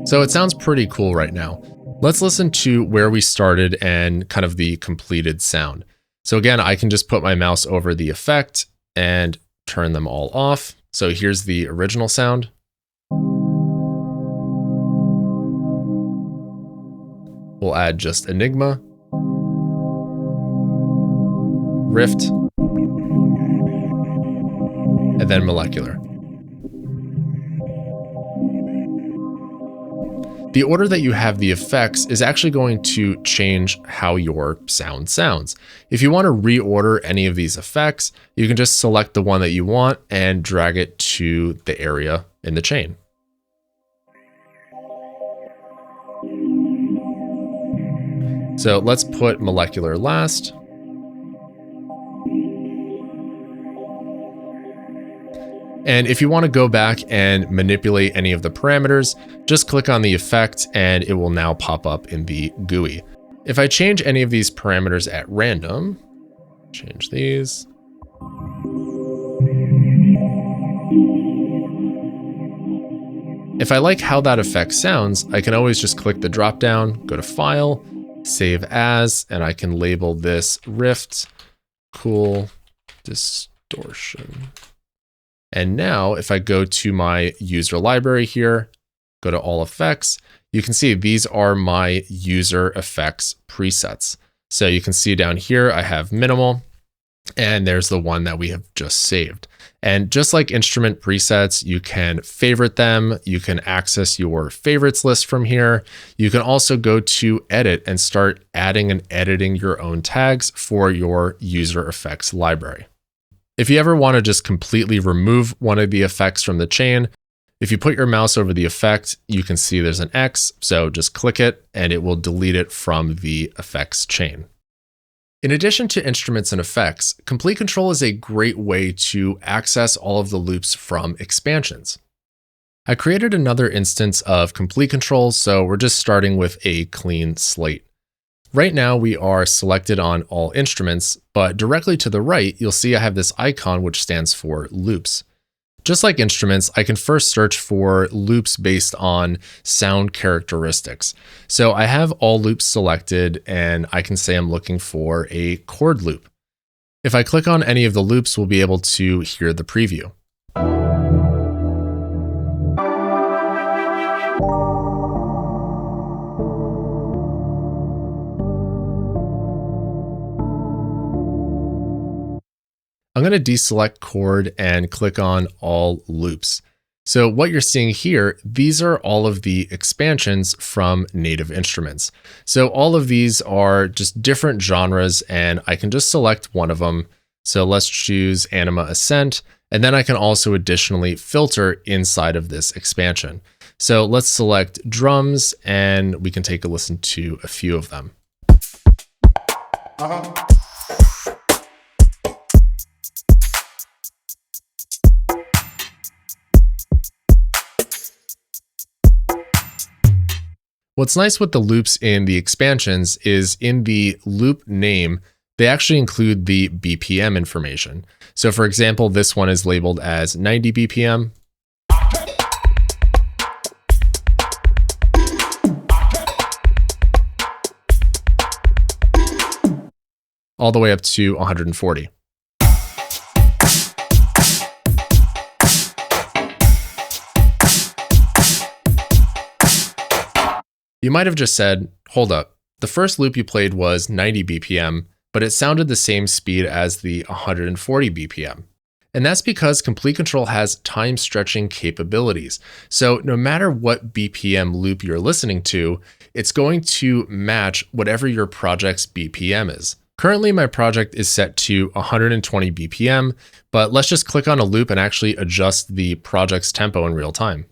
So it sounds pretty cool right now. Let's listen to where we started and kind of the completed sound. So again, I can just put my mouse over the effect and turn them all off. So here's the original sound. We'll add just Enigma, Rift, and then molecular. The order that you have the effects is actually going to change how your sound sounds. If you want to reorder any of these effects, you can just select the one that you want and drag it to the area in the chain. So let's put molecular last. And if you want to go back and manipulate any of the parameters, just click on the effect and it will now pop up in the GUI. If I change any of these parameters at random, change these. If I like how that effect sounds, I can always just click the drop down, go to File, Save As, and I can label this Rift Cool Distortion. And now if I go to my user library here, go to all effects, you can see these are my user effects presets. So you can see down here, I have minimal, and there's the one that we have just saved. And just like instrument presets, you can favorite them. You can access your favorites list from here. You can also go to edit and start adding and editing your own tags for your user effects library. If you ever want to just completely remove one of the effects from the chain, if you put your mouse over the effect, you can see there's an X, so just click it and it will delete it from the effects chain. In addition to instruments and effects, Complete Control is a great way to access all of the loops from expansions. I created another instance of Complete Control, so we're just starting with a clean slate. Right now we are selected on all instruments, but directly to the right, you'll see I have this icon which stands for loops. Just like instruments, I can first search for loops based on sound characteristics. So I have all loops selected, and I can say I'm looking for a chord loop. If I click on any of the loops, we'll be able to hear the preview. I'm going to deselect chord and click on all loops. So what you're seeing here, these are all of the expansions from native instruments. So all of these are just different genres, and I can just select one of them. So let's choose Anima Ascent, and then I can also additionally filter inside of this expansion. So let's select drums, and we can take a listen to a few of them. What's nice with the loops in the expansions is in the loop name, they actually include the BPM information. So for example, this one is labeled as 90 BPM. All the way up to 140. You might have just said, hold up, the first loop you played was 90 BPM, but it sounded the same speed as the 140 BPM. And that's because Complete Control has time stretching capabilities. So no matter what BPM loop you're listening to, it's going to match whatever your project's BPM is. Currently, my project is set to 120 BPM, but let's just click on a loop and actually adjust the project's tempo in real time.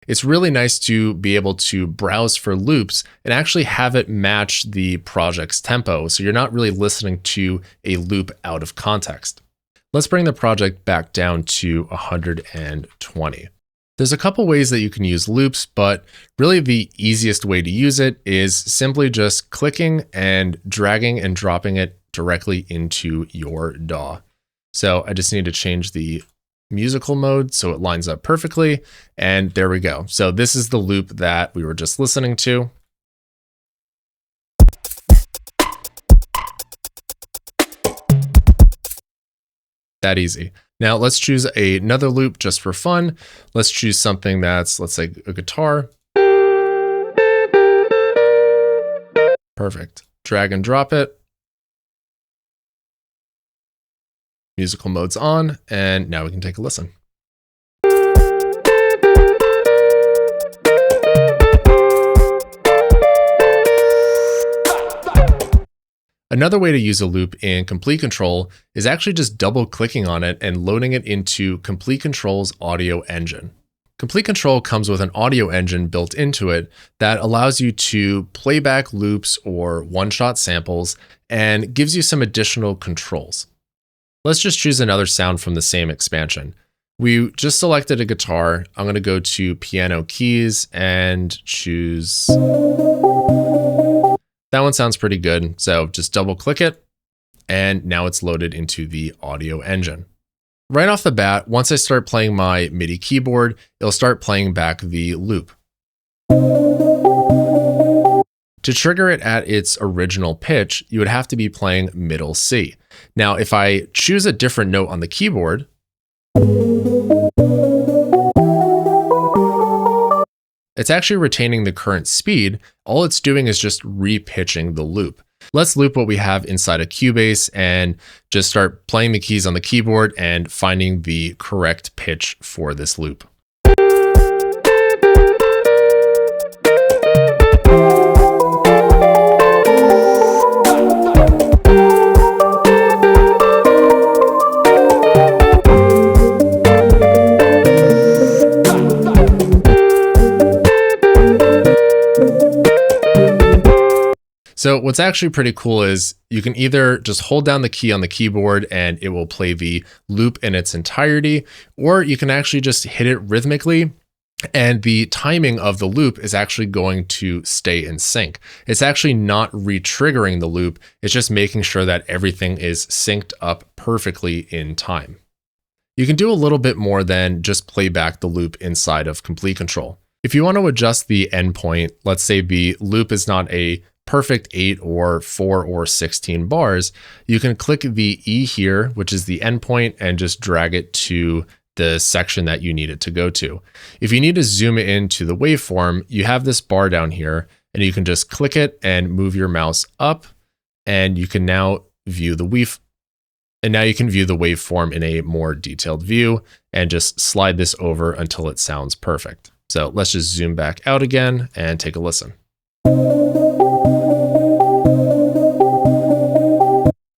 It's really nice to be able to browse for loops and actually have it match the project's tempo, so you're not really listening to a loop out of context. Let's bring the project back down to 120. There's a couple ways that you can use loops, but really the easiest way to use it is simply just clicking and dragging and dropping it directly into your DAW. So I just need to change the musical mode so it lines up perfectly, and there we go. So this is the loop that we were just listening to. That easy. Now let's choose another loop just for fun. Let's choose something that's, let's say, a guitar. Perfect. Drag and drop it. Musical mode's on, and now we can take a listen. Another way to use a loop in Complete Control is actually just double clicking on it and loading it into Complete Control's audio engine. Complete Control comes with an audio engine built into it that allows you to play back loops or one-shot samples and gives you some additional controls. Let's just choose another sound from the same expansion. We just selected a guitar. I'm going to go to piano keys and choose. That one sounds pretty good. So just double click it, and now it's loaded into the audio engine. Right off the bat, once I start playing my MIDI keyboard, it'll start playing back the loop. To trigger it at its original pitch, you would have to be playing middle C. Now, if I choose a different note on the keyboard, it's actually retaining the current speed. All it's doing is just repitching the loop. Let's loop what we have inside of Cubase and just start playing the keys on the keyboard and finding the correct pitch for this loop. So what's actually pretty cool is you can either just hold down the key on the keyboard and it will play the loop in its entirety, or you can actually just hit it rhythmically And the timing of the loop is actually going to stay in sync. It's actually not re-triggering the loop. It's just making sure that everything is synced up perfectly in time. You can do a little bit more than just play back the loop inside of Complete Control. If you want to adjust the endpoint, let's say the loop is not a perfect 8 or 4 or 16 bars, you can click the E here, which is the endpoint, and just drag it to the section that you need it to go to. If you need to zoom it into the waveform, you have this bar down here, and you can just click it and move your mouse up, and you can now view the waveform in a more detailed view, and just slide this over until it sounds perfect. So let's just zoom back out again and take a listen.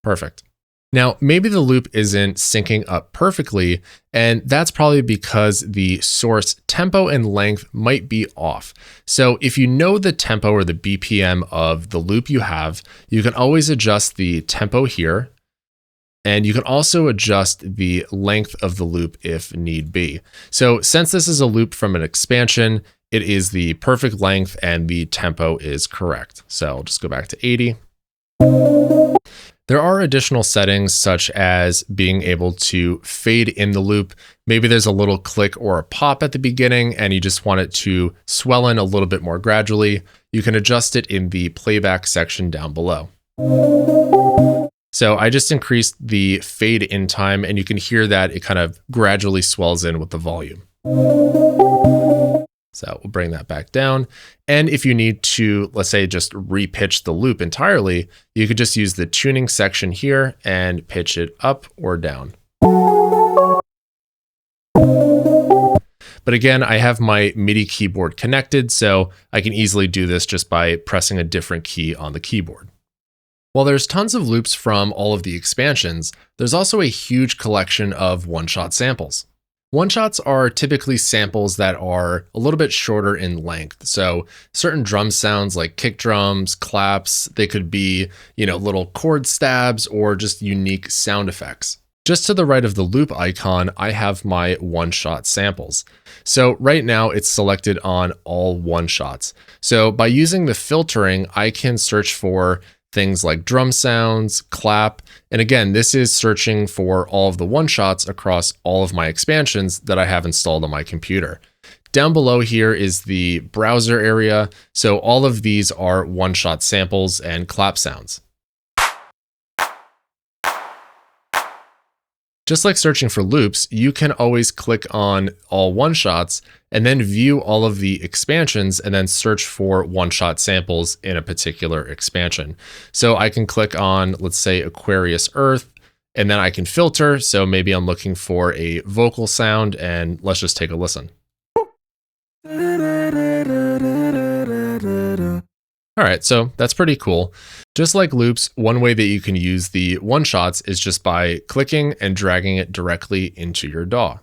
Perfect. Now, maybe the loop isn't syncing up perfectly, and that's probably because the source tempo and length might be off. So if you know the tempo or the BPM of the loop you have, you can always adjust the tempo here, and you can also adjust the length of the loop if need be. So since this is a loop from an expansion, it is the perfect length and the tempo is correct. So I'll just go back to 80. There are additional settings such as being able to fade in the loop. Maybe there's a little click or a pop at the beginning and you just want it to swell in a little bit more gradually. You can adjust it in the playback section down below. So I just increased the fade in time and you can hear that it kind of gradually swells in with the volume. So we'll bring that back down. And if you need to, let's say, just repitch the loop entirely, you could just use the tuning section here and pitch it up or down. But again, I have my MIDI keyboard connected, so I can easily do this just by pressing a different key on the keyboard. While there's tons of loops from all of the expansions, there's also a huge collection of one-shot samples. One-shots are typically samples that are a little bit shorter in length. So certain drum sounds like kick drums, claps, they could be, little chord stabs or just unique sound effects. Just to the right of the loop icon, I have my one-shot samples. So right now it's selected on all one-shots. So by using the filtering, I can search for things like drum sounds, clap, and again, this is searching for all of the one-shots across all of my expansions that I have installed on my computer. Down below here is the browser area, so all of these are one-shot samples and clap sounds. Just like searching for loops, you can always click on all one-shots and then view all of the expansions and then search for one-shot samples in a particular expansion. So I can click on, let's say, Aquarius Earth, and then I can filter. So maybe I'm looking for a vocal sound, and let's just take a listen. All right, so that's pretty cool. Just like loops, one way that you can use the one-shots is just by clicking and dragging it directly into your DAW.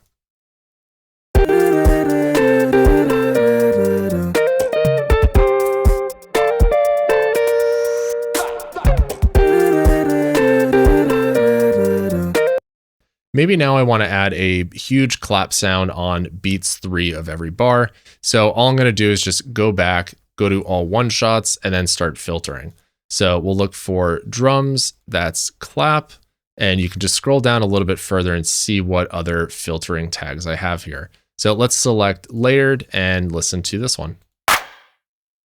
Maybe now I want to add a huge clap sound on beats 3 of every bar. So all I'm going to do is just go back, go to all one-shots, and then start filtering. So we'll look for drums, that's clap, and you can just scroll down a little bit further and see what other filtering tags I have here. So let's select layered and listen to this one.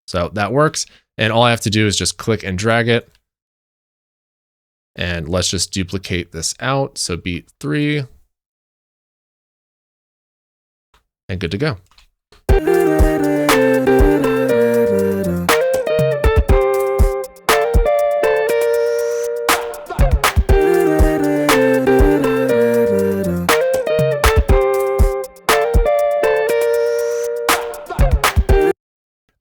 So that works. And all I have to do is just click and drag it. And let's just duplicate this out. So beat 3. And good to go.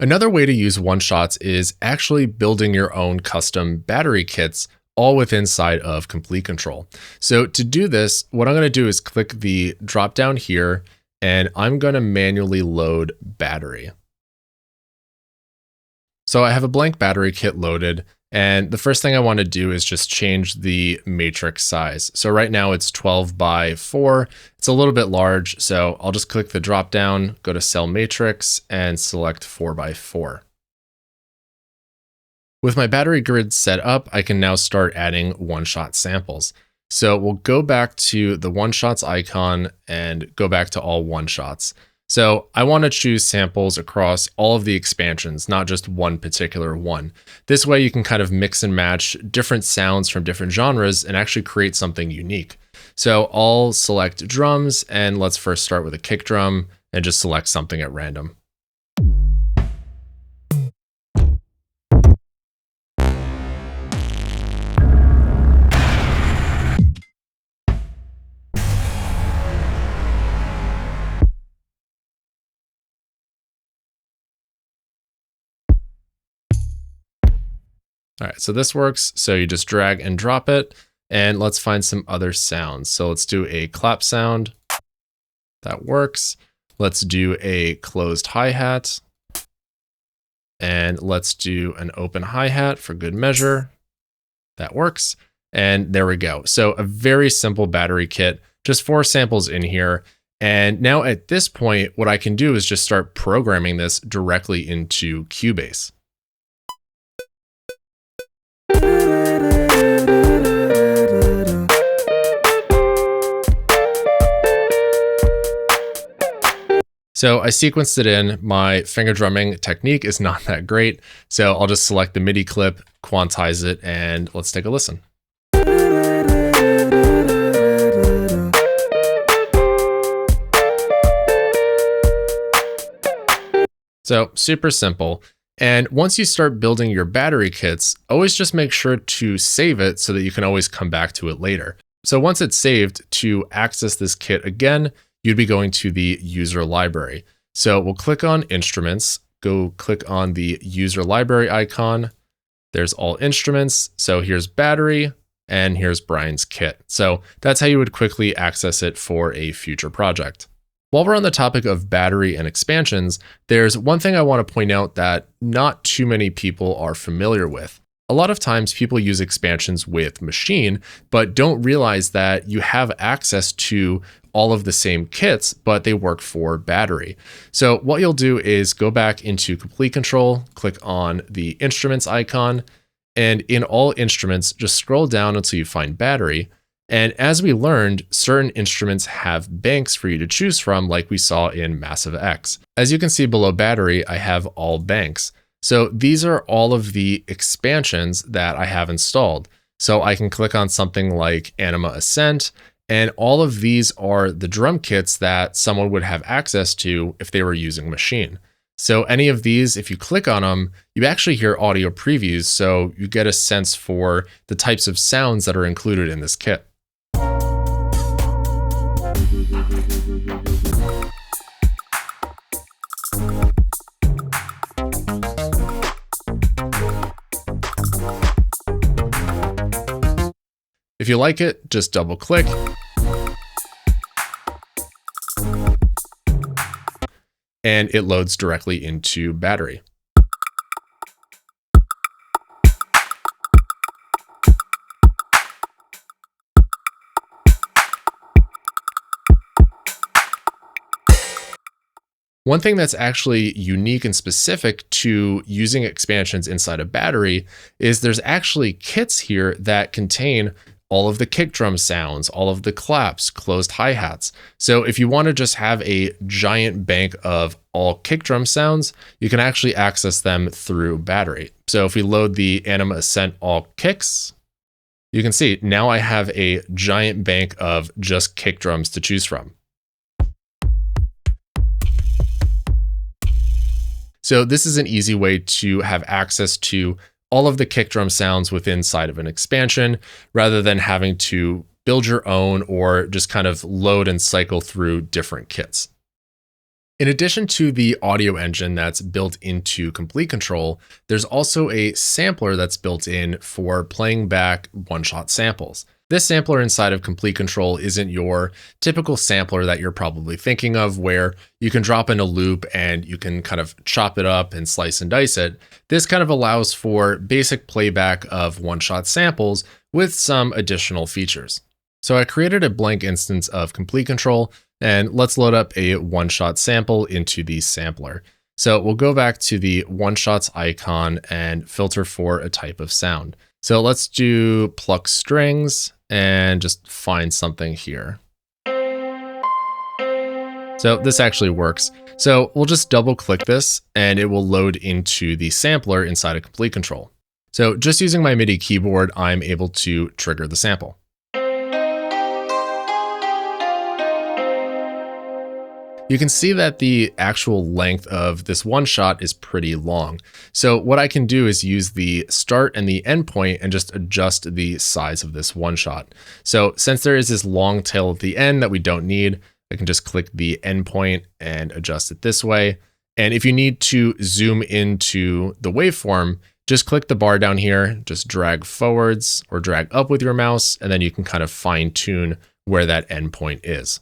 Another way to use one-shots is actually building your own custom battery kits all within inside of Complete Control. So to do this, what I'm going to do is click the drop down here, and I'm going to manually load battery. So I have a blank battery kit loaded, And the first thing I want to do is just change the matrix size. So right now it's 12 by 4. It's a little bit large, so I'll just click the drop down, go to cell matrix, and select 4 by 4. With my battery grid set up, I can now start adding one-shot samples. So we'll go back to the one-shots icon and go back to all one-shots. So I want to choose samples across all of the expansions, not just one particular one. This way you can kind of mix and match different sounds from different genres and actually create something unique. So I'll select drums, and let's first start with a kick drum and just select something at random. All right, so this works. So you just drag and drop it, and let's find some other sounds. So let's do a clap sound. That works. Let's do a closed hi-hat. And let's do an open hi-hat for good measure. That works. And there we go. So a very simple battery kit, just 4 samples in here. And now at this point, what I can do is just start programming this directly into Cubase. So I sequenced it in. My finger drumming technique is not that great, so I'll just select the MIDI clip, quantize it, and let's take a listen. So super simple. And once you start building your battery kits, always just make sure to save it so that you can always come back to it later. So once it's saved, to access this kit again, you'd be going to the user library. So we'll click on instruments, go click on the user library icon. There's all instruments. So here's battery, and here's Brian's kit. So that's how you would quickly access it for a future project. While we're on the topic of battery and expansions, there's one thing I want to point out that not too many people are familiar with. A lot of times people use expansions with Maschine, but don't realize that you have access to all of the same kits, but they work for battery. So what you'll do is go back into Complete Control, click on the instruments icon, and in all instruments, just scroll down until you find battery. And as we learned, certain instruments have banks for you to choose from, like we saw in Massive X. As you can see below battery, I have all banks. So these are all of the expansions that I have installed. So I can click on something like Anima Ascent, and all of these are the drum kits that someone would have access to if they were using Maschine. So any of these, if you click on them, you actually hear audio previews, so you get a sense for the types of sounds that are included in this kit. If you like it, just double click. And it loads directly into battery. One thing that's actually unique and specific to using expansions inside a battery is there's actually kits here that contain all of the kick drum sounds, all of the claps, closed hi-hats. So if you want to just have a giant bank of all kick drum sounds, you can actually access them through battery. So if we load the Anima Ascent all kicks, you can see now I have a giant bank of just kick drums to choose from. So this is an easy way to have access to all of the kick drum sounds within inside of an expansion, rather than having to build your own or just kind of load and cycle through different kits. In addition to the audio engine that's built into Complete Control, there's also a sampler that's built in for playing back one-shot samples. This sampler inside of Complete Control isn't your typical sampler that you're probably thinking of, where you can drop in a loop and you can kind of chop it up and slice and dice it. This kind of allows for basic playback of one-shot samples with some additional features. So I created a blank instance of Complete Control, and let's load up a one-shot sample into the sampler. So we'll go back to the one-shots icon and filter for a type of sound. So let's do pluck strings and just find something here. So this actually works. So we'll just double click this and it will load into the sampler inside of Complete Control. So just using my MIDI keyboard, I'm able to trigger the sample. You can see that the actual length of this one shot is pretty long. So what I can do is use the start and the end point and just adjust the size of this one shot. So since there is this long tail at the end that we don't need, I can just click the end point and adjust it this way. And if you need to zoom into the waveform, just click the bar down here, just drag forwards or drag up with your mouse, and then you can kind of fine tune where that end point is.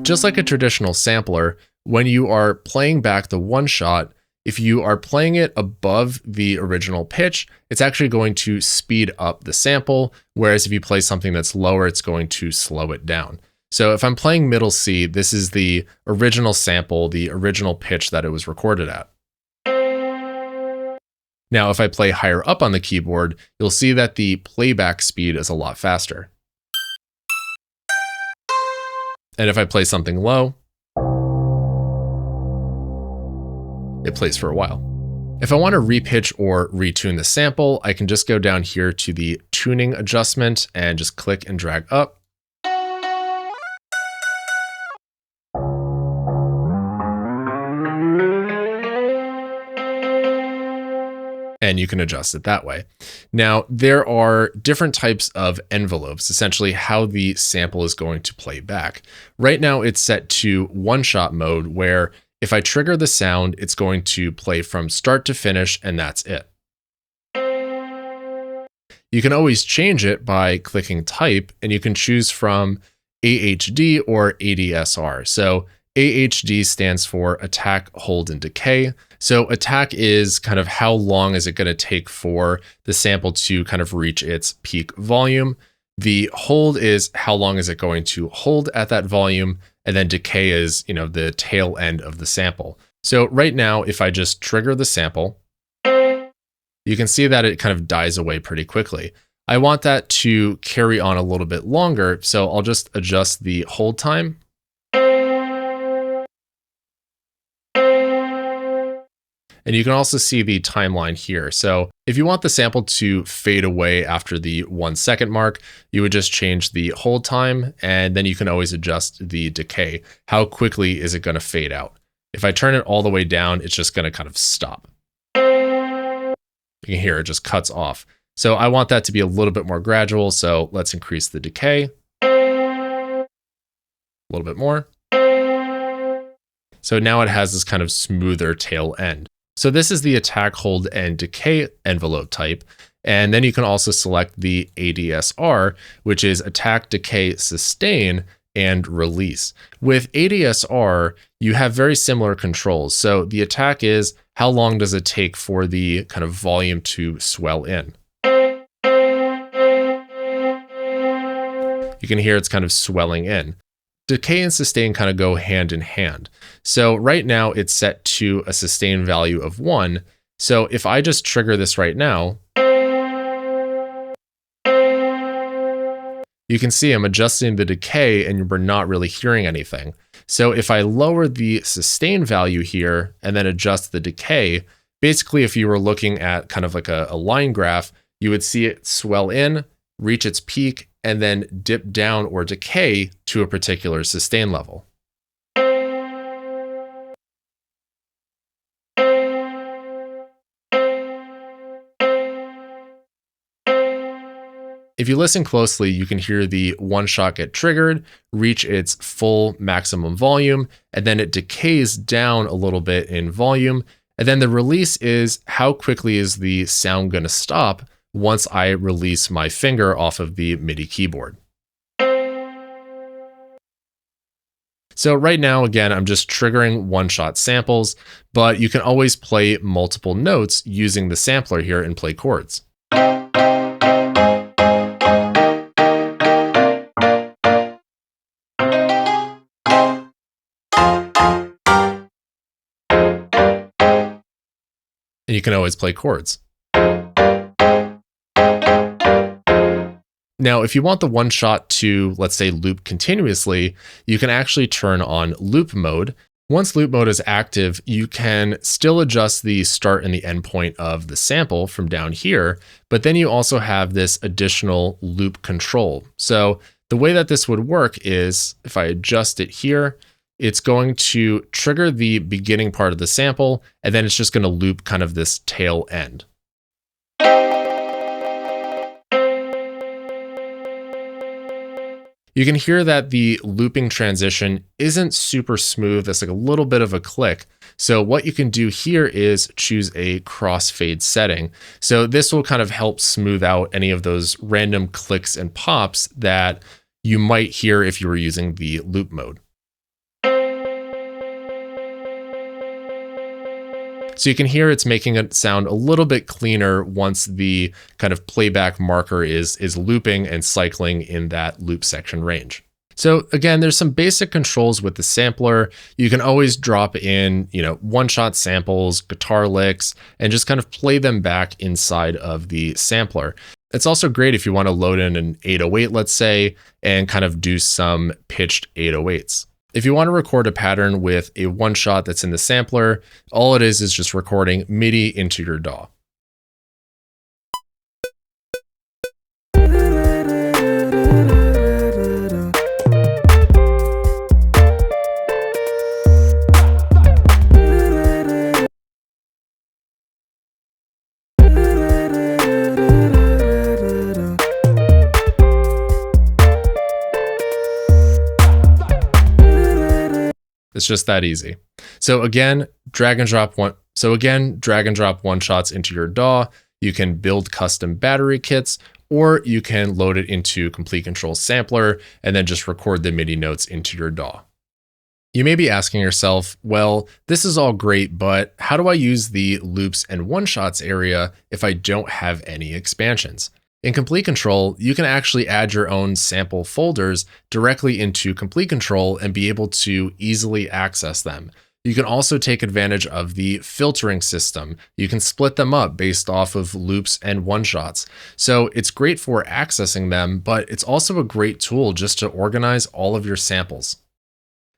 Just like a traditional sampler, when you are playing back the one shot, if you are playing it above the original pitch, it's actually going to speed up the sample, whereas if you play something that's lower, it's going to slow it down. So if I'm playing middle C, this is the original sample, the original pitch that it was recorded at. Now, if I play higher up on the keyboard, you'll see that the playback speed is a lot faster. And if I play something low, it plays for a while. If I want to repitch or retune the sample, I can just go down here to the tuning adjustment and just click and drag up. And you can adjust it that way. Now, there are different types of envelopes, essentially how the sample is going to play back. Right now, it's set to one-shot mode, where if I trigger the sound, it's going to play from start to finish, and that's it. You can always change it by clicking type, and you can choose from AHD or ADSR. So AHD stands for attack, hold, and decay. So attack is kind of how long is it going to take for the sample to kind of reach its peak volume. The hold is how long is it going to hold at that volume. And then decay is, the tail end of the sample. So right now, if I just trigger the sample, you can see that it kind of dies away pretty quickly. I want that to carry on a little bit longer. So I'll just adjust the hold time. And you can also see the timeline here. So if you want the sample to fade away after the 1 second mark, you would just change the hold time, and then you can always adjust the decay. How quickly is it going to fade out? If I turn it all the way down, it's just going to kind of stop. You can hear it just cuts off. So I want that to be a little bit more gradual. So let's increase the decay a little bit more. So now it has this kind of smoother tail end. So this is the attack, hold, and decay envelope type. And then you can also select the ADSR, which is attack, decay, sustain, and release. With ADSR, you have very similar controls. So the attack is how long does it take for the kind of volume to swell in. You can hear it's kind of swelling in. Decay and sustain kind of go hand in hand. So right now it's set to a sustain value of 1. So if I just trigger this right now, you can see I'm adjusting the decay and we're not really hearing anything. So if I lower the sustain value here and then adjust the decay, basically if you were looking at kind of like a line graph, you would see it swell in, reach its peak, and then dip down or decay to a particular sustain level. If you listen closely, you can hear the one shot get triggered, reach its full maximum volume, and then it decays down a little bit in volume. And then the release is how quickly is the sound going to stop once I release my finger off of the MIDI keyboard. So right now, again, I'm just triggering one-shot samples, but you can always play multiple notes using the sampler here and play chords. And you can always play chords. Now, if you want the one shot to, let's say, loop continuously, you can actually turn on loop mode. Once loop mode is active, you can still adjust the start and the end point of the sample from down here, but then you also have this additional loop control. So the way that this would work is if I adjust it here, it's going to trigger the beginning part of the sample, and then it's just going to loop kind of this tail end. You can hear that the looping transition isn't super smooth. It's like a little bit of a click. So what you can do here is choose a crossfade setting. So this will kind of help smooth out any of those random clicks and pops that you might hear if you were using the loop mode. So you can hear it's making it sound a little bit cleaner once the kind of playback marker is looping and cycling in that loop section range. So again, there's some basic controls with the sampler. You can always drop in, one-shot samples, guitar licks, and just kind of play them back inside of the sampler. It's also great if you want to load in an 808, let's say, and kind of do some pitched 808s. If you want to record a pattern with a one shot that's in the sampler, all it is just recording MIDI into your DAW. It's just that easy. So again, drag and drop one shots into your DAW. You can build custom battery kits, or you can load it into Complete Kontrol Sampler and then just record the MIDI notes into your DAW. You may be asking yourself, well, this is all great, but how do I use the loops and one-shots area if I don't have any expansions? In Complete Kontrol, you can actually add your own sample folders directly into Complete Kontrol and be able to easily access them. You can also take advantage of the filtering system. You can split them up based off of loops and one-shots. So it's great for accessing them, but it's also a great tool just to organize all of your samples.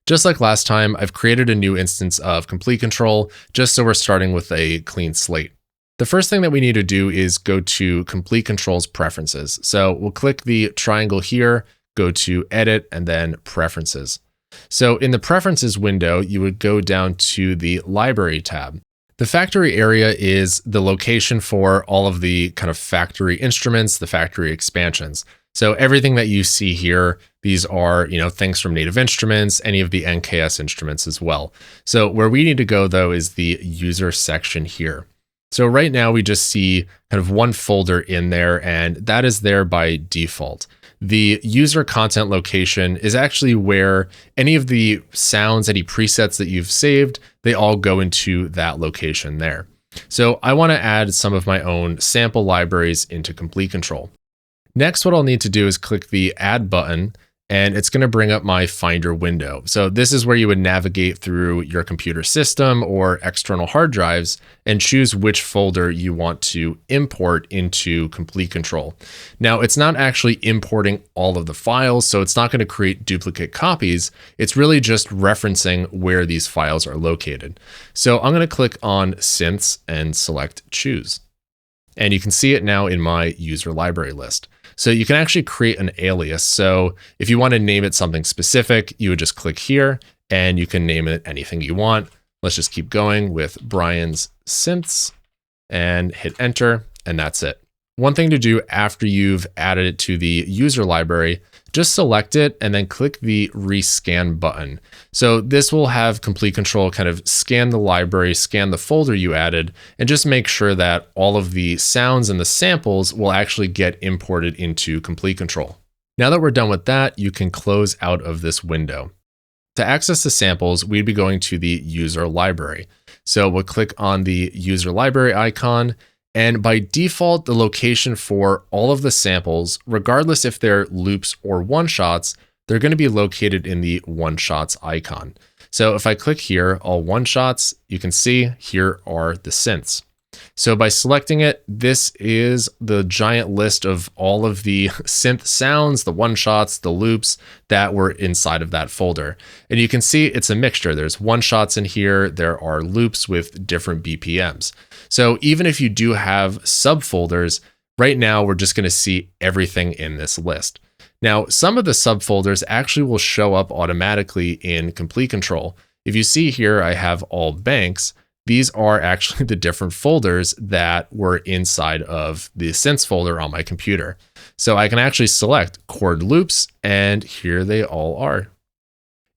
Just like last time, I've created a new instance of Complete Kontrol just so we're starting with a clean slate. The first thing that we need to do is go to Complete Kontrol's preferences. So we'll click the triangle here, go to Edit, and then Preferences. So in the Preferences window, you would go down to the Library tab. The factory area is the location for all of the kind of factory instruments, the factory expansions. So everything that you see here, these are, things from Native Instruments, any of the NKS instruments as well. So where we need to go though is the user section here. So right now we just see kind of one folder in there, and that is there by default. The user content location is actually where any of the sounds, any presets that you've saved, they all go into that location there. So I want to add some of my own sample libraries into Complete Kontrol. Next, what I'll need to do is click the Add button, and it's going to bring up my Finder window. So this is where you would navigate through your computer system or external hard drives and choose which folder you want to import into Complete Kontrol. Now, it's not actually importing all of the files, so it's not going to create duplicate copies. It's really just referencing where these files are located. So I'm going to click on Synths and select Choose. And you can see it now in my user library list. So you can actually create an alias. So if you want to name it something specific, you would just click here and you can name it anything you want. Let's just keep going with Brian's Synths and hit enter, and that's it. one thing to do after you've added it to the user library, just select it and then click the rescan button. So this will have Complete Control kind of scan the library, scan the folder you added, and just make sure that all of the sounds and the samples will actually get imported into Complete Control. Now that we're done with that, you can close out of this window. To access the samples, we'd be going to the user library. So we'll click on the user library icon, and by default, the location for all of the samples, regardless if they're loops or one-shots, they're going to be located in the one-shots icon. So if I click here, all one-shots, you can see here are the synths. So by selecting it, this is the giant list of all of the synth sounds, the one-shots, the loops that were inside of that folder. And you can see it's a mixture. There's one-shots in here. There are loops with different BPMs. So even if you do have subfolders, right now we're just going to see everything in this list. Now, some of the subfolders actually will show up automatically in Complete Control. If you see here, I have all banks. These are actually the different folders that were inside of the synths folder on my computer. So I can actually select chord loops, and here they all are.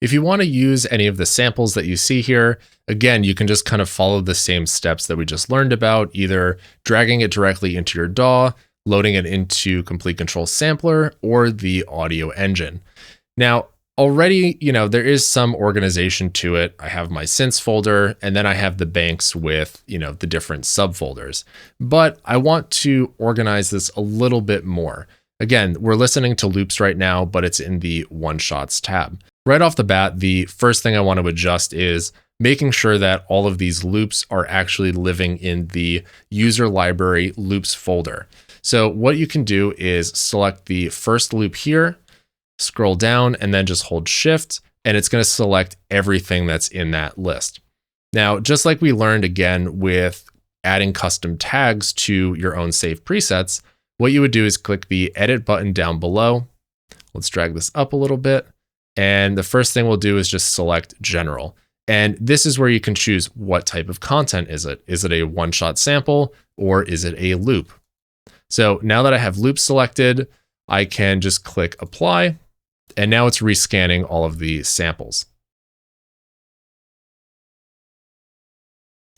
If you want to use any of the samples that you see here, again, you can just kind of follow the same steps that we just learned about, either dragging it directly into your DAW, loading it into Complete Control Sampler, or the audio engine. Now, already, there is some organization to it. I have my synths folder, and then I have the banks with, the different subfolders. But I want to organize this a little bit more. Again, we're listening to loops right now, but it's in the one-shots tab. Right off the bat, the first thing I want to adjust is making sure that all of these loops are actually living in the user library loops folder. So what you can do is select the first loop here, scroll down, and then just hold Shift, and it's going to select everything that's in that list. Now, just like we learned again with adding custom tags to your own saved presets, what you would do is click the Edit button down below. Let's drag this up a little bit. And the first thing we'll do is just select General. And this is where you can choose what type of content is it. Is it a one-shot sample or is it a loop? So now that I have loop selected, I can just click Apply. And now it's rescanning all of the samples.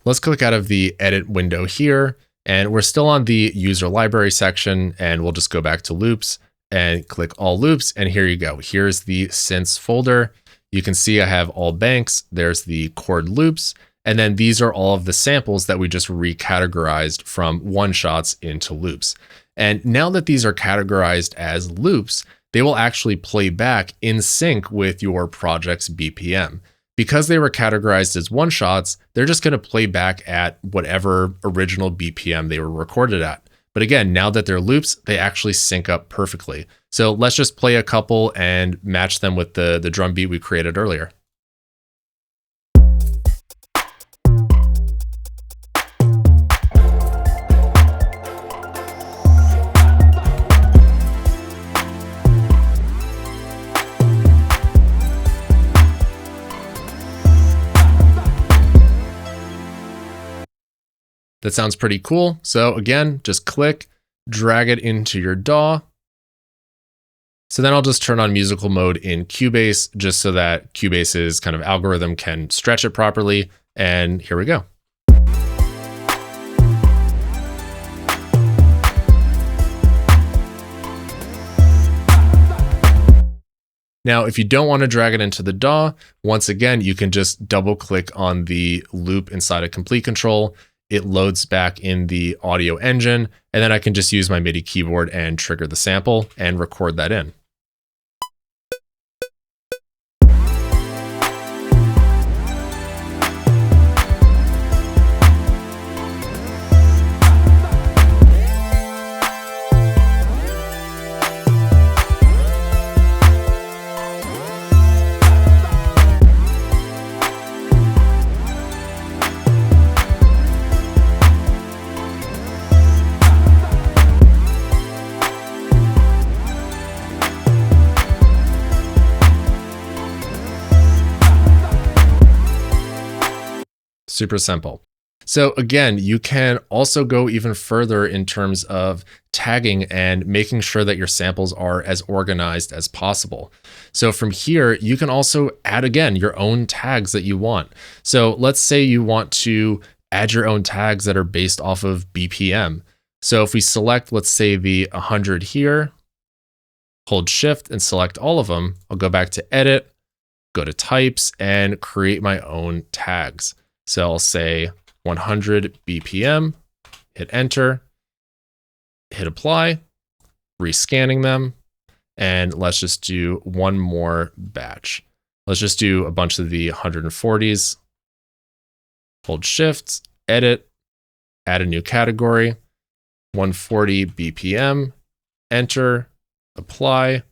Let's click out of the edit window here, and we're still on the user library section, and we'll just go back to loops and click all loops. And here you go. Here's the synths folder. You can see I have all banks. There's the chord loops. And then these are all of the samples that we just recategorized from one shots into loops. And now that these are categorized as loops, they will actually play back in sync with your project's BPM. Because they were categorized as one shots, they're just going to play back at whatever original BPM they were recorded at. But again, now that they're loops, they actually sync up perfectly. So let's just play a couple and match them with the drum beat we created earlier. That sounds pretty cool. So again, just click, drag it into your DAW. So then I'll just turn on musical mode in Cubase just so that Cubase's kind of algorithm can stretch it properly. And here we go. Now, if you don't want to drag it into the DAW, once again, you can just double click on the loop inside of Complete Control. It loads back in the audio engine, and then I can just use my MIDI keyboard and trigger the sample and record that in. Super simple. So again, you can also go even further in terms of tagging and making sure that your samples are as organized as possible. So from here, you can also add again your own tags that you want. So let's say you want to add your own tags that are based off of BPM. So if we select, let's say the 100 here, hold shift and select all of them, I'll go back to edit, go to types and create my own tags. So I'll say 100 BPM, hit enter, hit apply, rescanning them. And let's just do one more batch. Let's just do a bunch of the 140s. Hold shift, edit, add a new category, 140 BPM, enter, apply,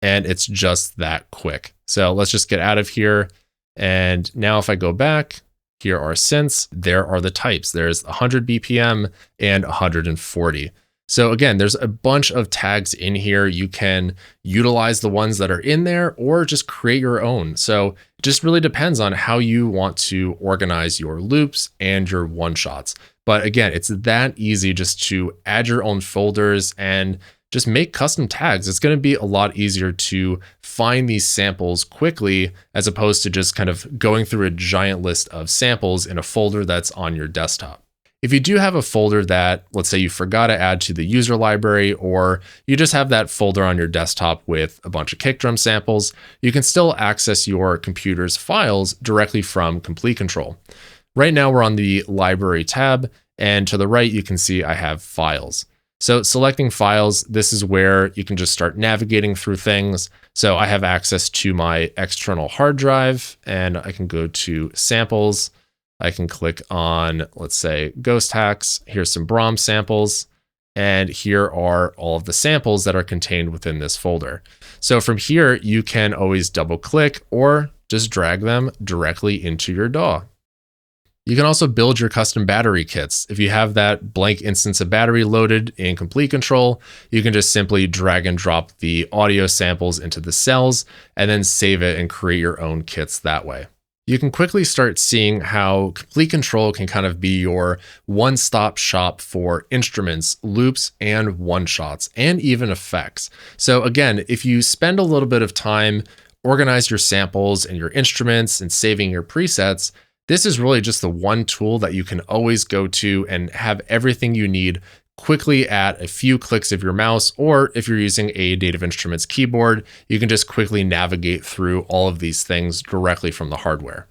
and it's just that quick. So let's just get out of here. And now if I go back, here are synths, there are the types. There's 100 BPM and 140. So again, there's a bunch of tags in here. You can utilize the ones that are in there or just create your own. So it just really depends on how you want to organize your loops and your one-shots. But again, it's that easy just to add your own folders and just make custom tags. It's going to be a lot easier to find these samples quickly as opposed to just kind of going through a giant list of samples in a folder that's on your desktop. If you do have a folder that, let's say you forgot to add to the user library, or you just have that folder on your desktop with a bunch of kick drum samples, you can still access your computer's files directly from Complete Control. Right now we're on the library tab, and to the right, you can see I have files. So selecting files, this is where you can just start navigating through things. So I have access to my external hard drive, and I can go to samples. I can click on, let's say, Ghost Hacks. Here's some Brahms samples. And here are all of the samples that are contained within this folder. So from here, you can always double click or just drag them directly into your DAW. You can also build your custom battery kits. If you have that blank instance of battery loaded in Complete Control, you can just simply drag and drop the audio samples into the cells and then save it and create your own kits that way. You can quickly start seeing how Complete Control can kind of be your one-stop shop for instruments, loops, and one-shots, and even effects. So again, if you spend a little bit of time, organize your samples and your instruments and saving your presets, this is really just the one tool that you can always go to and have everything you need quickly at a few clicks of your mouse, or if you're using a Native Instruments keyboard, you can just quickly navigate through all of these things directly from the hardware.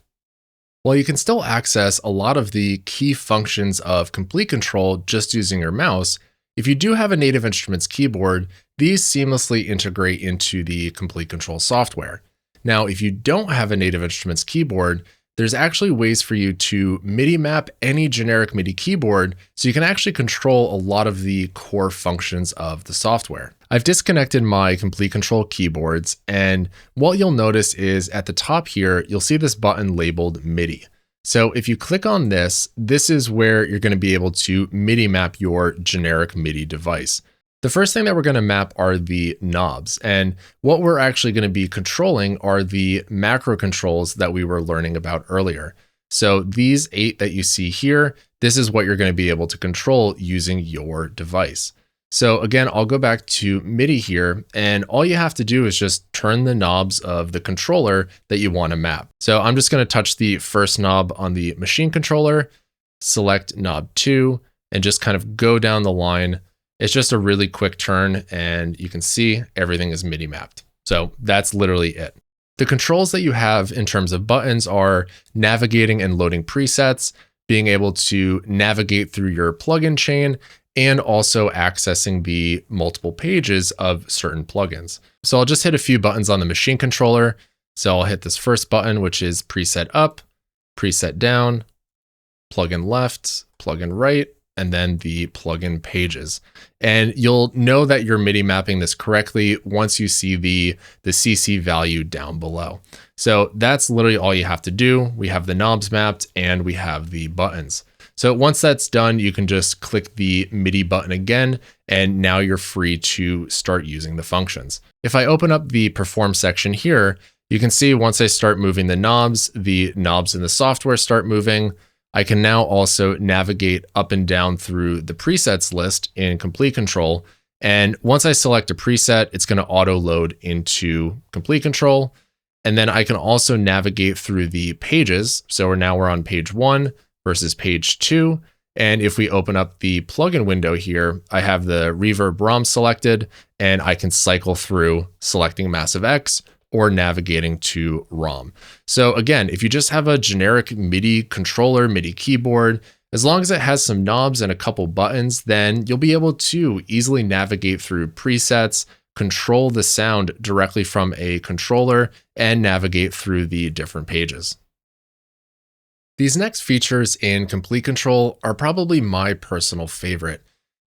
While you can still access a lot of the key functions of Complete Control just using your mouse, if you do have a Native Instruments keyboard, these seamlessly integrate into the Complete Control software. Now, if you don't have a Native Instruments keyboard, there's actually ways for you to MIDI map any generic MIDI keyboard so you can actually control a lot of the core functions of the software. I've disconnected my Complete Control keyboards, and what you'll notice is at the top here, you'll see this button labeled MIDI. So if you click on this, this is where you're going to be able to MIDI map your generic MIDI device. The first thing that we're going to map are the knobs, and what we're actually going to be controlling are the macro controls that we were learning about earlier. So these 8 that you see here, this is what you're going to be able to control using your device. So again, I'll go back to MIDI here, and all you have to do is just turn the knobs of the controller that you want to map. So I'm just going to touch the first knob on the machine controller, select knob 2, and just kind of go down the line. It's just a really quick turn, and you can see everything is MIDI mapped. So that's literally it. The controls that you have in terms of buttons are navigating and loading presets, being able to navigate through your plugin chain, and also accessing the multiple pages of certain plugins. So I'll just hit a few buttons on the machine controller. So I'll hit this first button, which is preset up, preset down, plugin left, plugin right, and then the plugin pages. And you'll know that you're MIDI mapping this correctly once you see the CC value down below. So that's literally all you have to do. We have the knobs mapped and we have the buttons. So once that's done, you can just click the MIDI button again, and now you're free to start using the functions. If I open up the perform section here, you can see once I start moving the knobs in the software start moving. I can now also navigate up and down through the presets list in Complete Control. And once I select a preset, it's going to auto load into Complete Control. And then I can also navigate through the pages. So we're on page 1 versus page 2. And if we open up the plugin window here, I have the Reverb ROM selected, and I can cycle through selecting Massive X or navigating to ROM. So again, if you just have a generic MIDI controller, MIDI keyboard, as long as it has some knobs and a couple buttons, then you'll be able to easily navigate through presets, control the sound directly from a controller, and navigate through the different pages. These next features in Complete Control are probably my personal favorite.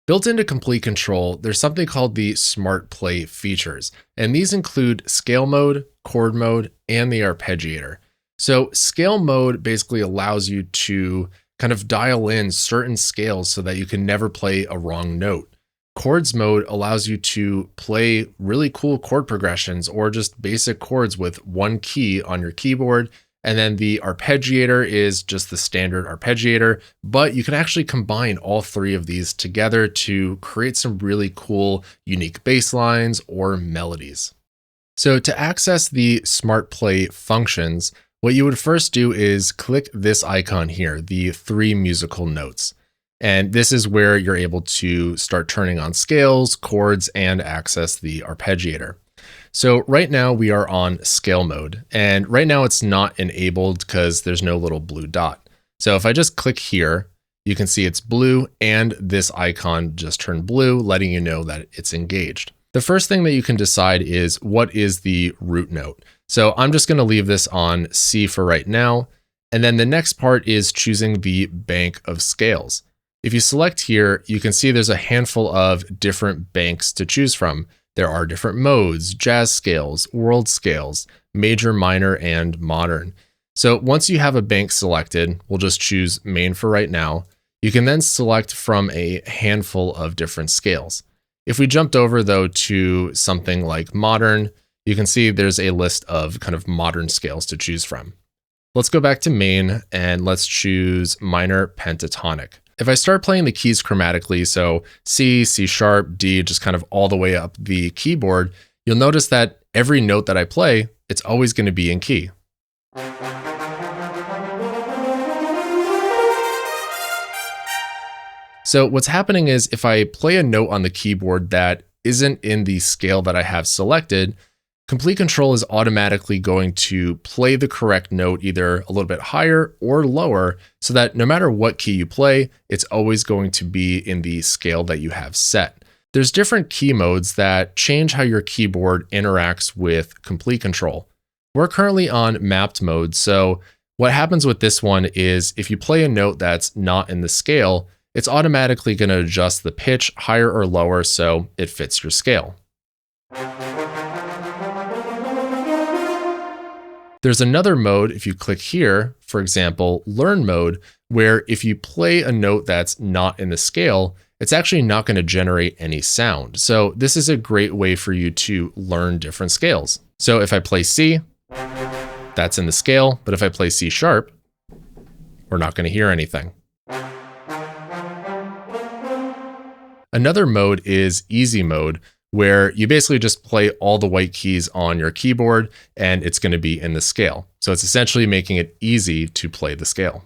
Built into Complete Control, there's something called the Smart Play features, and these include scale mode, chord mode, and the arpeggiator. So scale mode basically allows you to kind of dial in certain scales so that you can never play a wrong note. Chords mode allows you to play really cool chord progressions or just basic chords with one key on your keyboard. And then the arpeggiator is just the standard arpeggiator, but you can actually combine all three of these together to create some really cool, unique bass lines or melodies. So to access the Smart Play functions, what you would first do is click this icon here, the 3 musical notes. And this is where you're able to start turning on scales, chords, and access the arpeggiator. So right now we are on scale mode, and right now it's not enabled because there's no little blue dot. So if I just click here, you can see it's blue and this icon just turned blue, letting you know that it's engaged. The first thing that you can decide is what is the root note. So I'm just going to leave this on C for right now. And then the next part is choosing the bank of scales. If you select here, you can see there's a handful of different banks to choose from. There are different modes, jazz scales, world scales, major, minor, and modern. So once you have a bank selected, we'll just choose main for right now. You can then select from a handful of different scales. If we jumped over though to something like modern, you can see there's a list of kind of modern scales to choose from. Let's go back to main and let's choose minor pentatonic. If I start playing the keys chromatically, so C, C sharp, D, just kind of all the way up the keyboard, you'll notice that every note that I play, it's always going to be in key. So what's happening is if I play a note on the keyboard that isn't in the scale that I have selected, Complete Control is automatically going to play the correct note either a little bit higher or lower so that no matter what key you play, it's always going to be in the scale that you have set. There's different key modes that change how your keyboard interacts with Complete Control. We're currently on mapped mode, so what happens with this one is if you play a note that's not in the scale, it's automatically going to adjust the pitch higher or lower so it fits your scale. There's another mode, if you click here, for example, learn mode, where if you play a note that's not in the scale, it's actually not going to generate any sound. So this is a great way for you to learn different scales. So if I play C, that's in the scale, but if I play C sharp, we're not going to hear anything. Another mode is easy mode, where you basically just play all the white keys on your keyboard and it's going to be in the scale. So it's essentially making it easy to play the scale.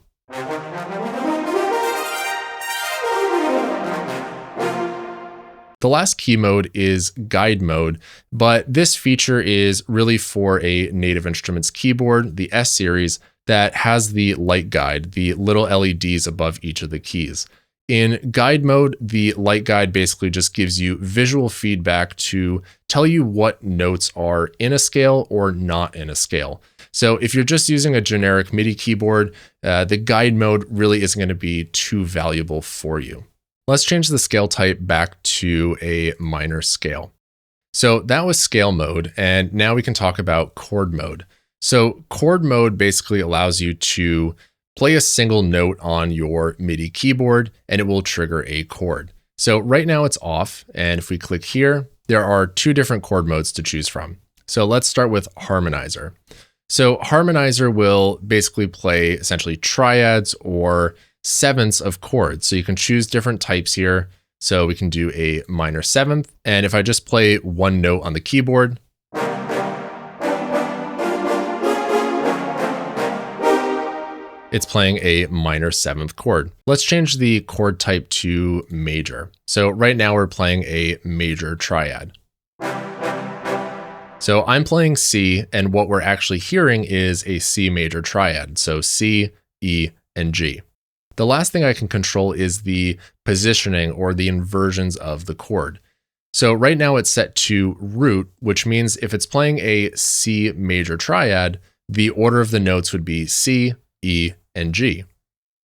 The last key mode is guide mode, but this feature is really for a Native Instruments keyboard, the S series, that has the light guide, the little LEDs above each of the keys. In guide mode, the light guide basically just gives you visual feedback to tell you what notes are in a scale or not in a scale. So if you're just using a generic MIDI keyboard, the guide mode really isn't going to be too valuable for you. Let's change the scale type back to a minor scale. So that was scale mode, and now we can talk about chord mode. So chord mode basically allows you to play a single note on your MIDI keyboard and it will trigger a chord. So right now it's off, and if we click here, there are 2 different chord modes to choose from. So let's start with harmonizer. So harmonizer will basically play essentially triads or sevenths of chords. So you can choose different types here. So we can do a minor seventh. And if I just play one note on the keyboard, it's playing a minor seventh chord. Let's change the chord type to major. So right now we're playing a major triad. So I'm playing C, and what we're actually hearing is a C major triad. So C, E, and G. The last thing I can control is the positioning or the inversions of the chord. So right now it's set to root, which means if it's playing a C major triad, the order of the notes would be C, E, and G.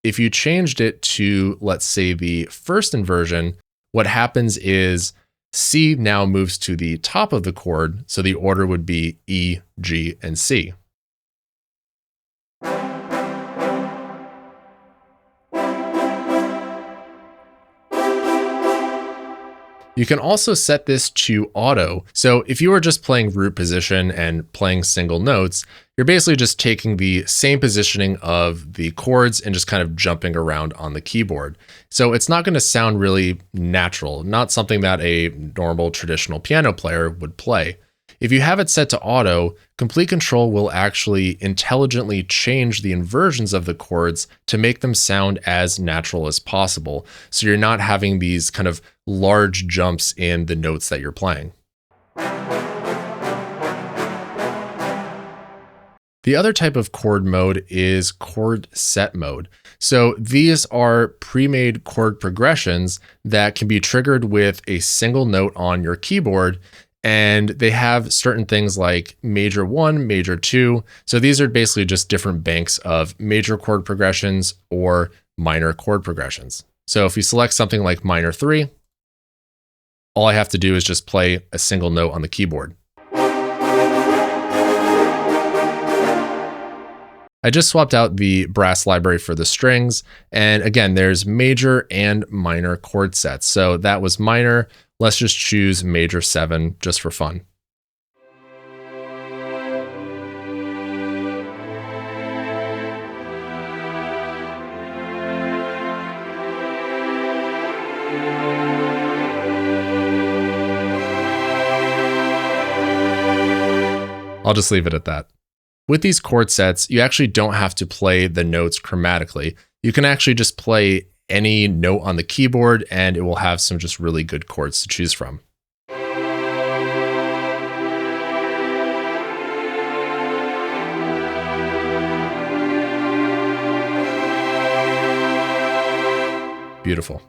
If you changed it to, let's say, the first inversion, what happens is C now moves to the top of the chord, so the order would be E, G, and C. You can also set this to auto. So if you were just playing root position and playing single notes, you're basically just taking the same positioning of the chords and just kind of jumping around on the keyboard. So it's not going to sound really natural, not something that a normal traditional piano player would play. If you have it set to auto, Complete Control will actually intelligently change the inversions of the chords to make them sound as natural as possible. So you're not having these kind of large jumps in the notes that you're playing. The other type of chord mode is chord set mode. So these are pre-made chord progressions that can be triggered with a single note on your keyboard. And they have certain things like major 1, major 2. So these are basically just different banks of major chord progressions or minor chord progressions. So if you select something like minor 3, all I have to do is just play a single note on the keyboard. I just swapped out the brass library for the strings. And again, there's major and minor chord sets. So that was minor. Let's just choose major 7 just for fun. I'll just leave it at that. With these chord sets, you actually don't have to play the notes chromatically. You can actually just play any note on the keyboard and it will have some just really good chords to choose from. Beautiful.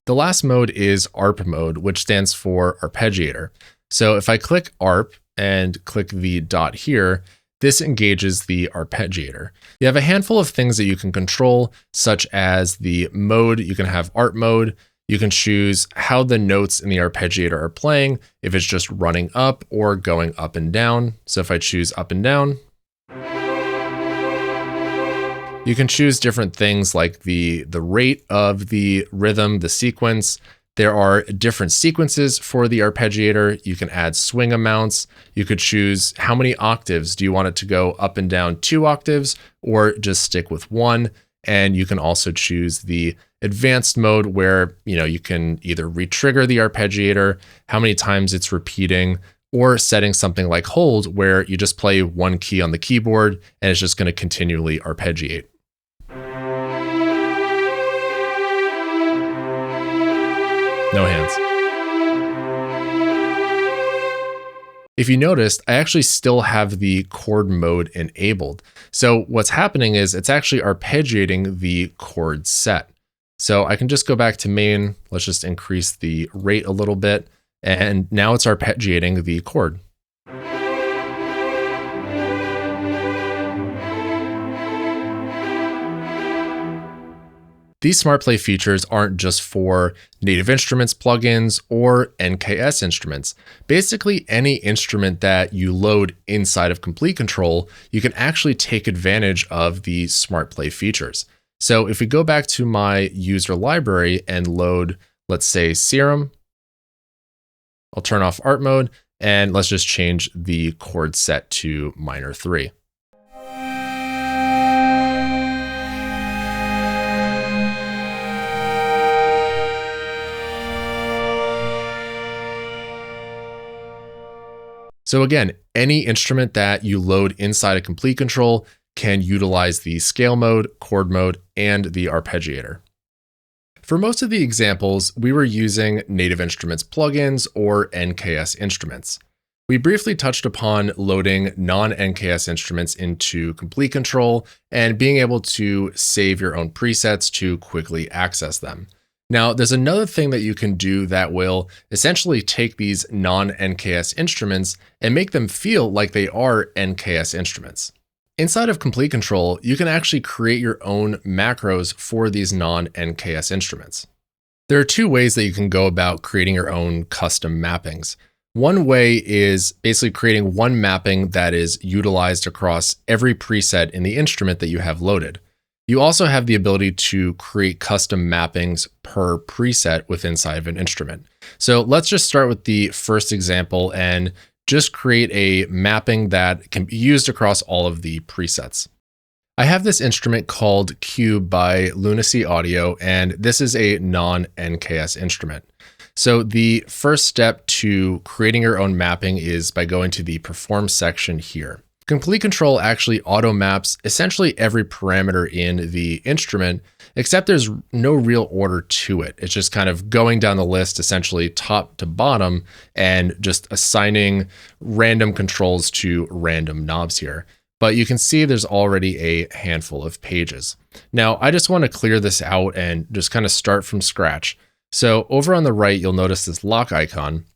The last mode is ARP mode, which stands for arpeggiator. So if I click ARP and click the dot here, this engages the arpeggiator. You have a handful of things that you can control, such as the mode. You can have ARP mode. You can choose how the notes in the arpeggiator are playing, if it's just running up or going up and down. So if I choose up and down, you can choose different things like the rate of the rhythm, the sequence. There are different sequences for the arpeggiator. You can add swing amounts. You could choose how many octaves. Do you want it to go up and down 2 octaves or just stick with 1? And you can also choose the advanced mode where you can either re-trigger the arpeggiator, how many times it's repeating, or setting something like hold where you just play one key on the keyboard and it's just going to continually arpeggiate. No hands. If you noticed, I actually still have the chord mode enabled. So what's happening is it's actually arpeggiating the chord set. So I can just go back to main. Let's just increase the rate a little bit. And now it's arpeggiating the chord. These SmartPlay features aren't just for Native Instruments plugins or NKS instruments. Basically, any instrument that you load inside of Complete Control, you can actually take advantage of the SmartPlay features. So if we go back to my user library and load, let's say, Serum, I'll turn off ARP mode, and let's just change the chord set to minor 3. So again, any instrument that you load inside of Complete Control can utilize the scale mode, chord mode, and the arpeggiator. For most of the examples, we were using Native Instruments plugins or NKS instruments. We briefly touched upon loading non-NKS instruments into Complete Control and being able to save your own presets to quickly access them. Now, there's another thing that you can do that will essentially take these non-NKS instruments and make them feel like they are NKS instruments. Inside of Complete Control, you can actually create your own macros for these non-NKS instruments. There are two ways that you can go about creating your own custom mappings. One way is basically creating one mapping that is utilized across every preset in the instrument that you have loaded. You also have the ability to create custom mappings per preset within inside of an instrument. So let's just start with the first example and just create a mapping that can be used across all of the presets. I have this instrument called Cube by Lunacy Audio, and this is a non-NKS instrument. So the first step to creating your own mapping is by going to the Perform section here. Complete Control actually auto maps essentially every parameter in the instrument, except there's no real order to it. It's just kind of going down the list, essentially top to bottom, and just assigning random controls to random knobs here. But you can see there's already a handful of pages. Now, I just want to clear this out and just kind of start from scratch. So over on the right, you'll notice this lock icon.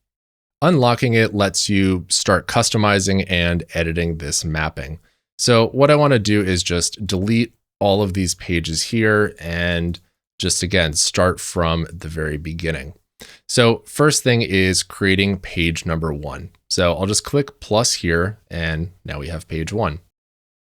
Unlocking it lets you start customizing and editing this mapping. So what I want to do is just delete all of these pages here and just again, start from the very beginning. So first thing is creating page number 1. So I'll just click plus here and now we have page 1.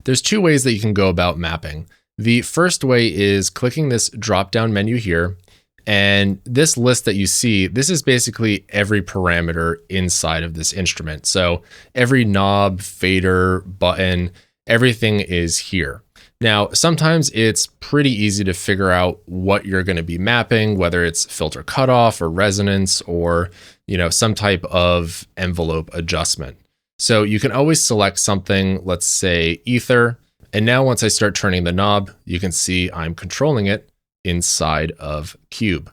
There's two ways that you can go about mapping. The first way is clicking this drop-down menu here. And this list that you see, this is basically every parameter inside of this instrument. So every knob, fader, button, everything is here. Now, sometimes it's pretty easy to figure out what you're going to be mapping, whether it's filter cutoff or resonance or, some type of envelope adjustment. So you can always select something, let's say ether. And now once I start turning the knob, you can see I'm controlling it inside of Cube.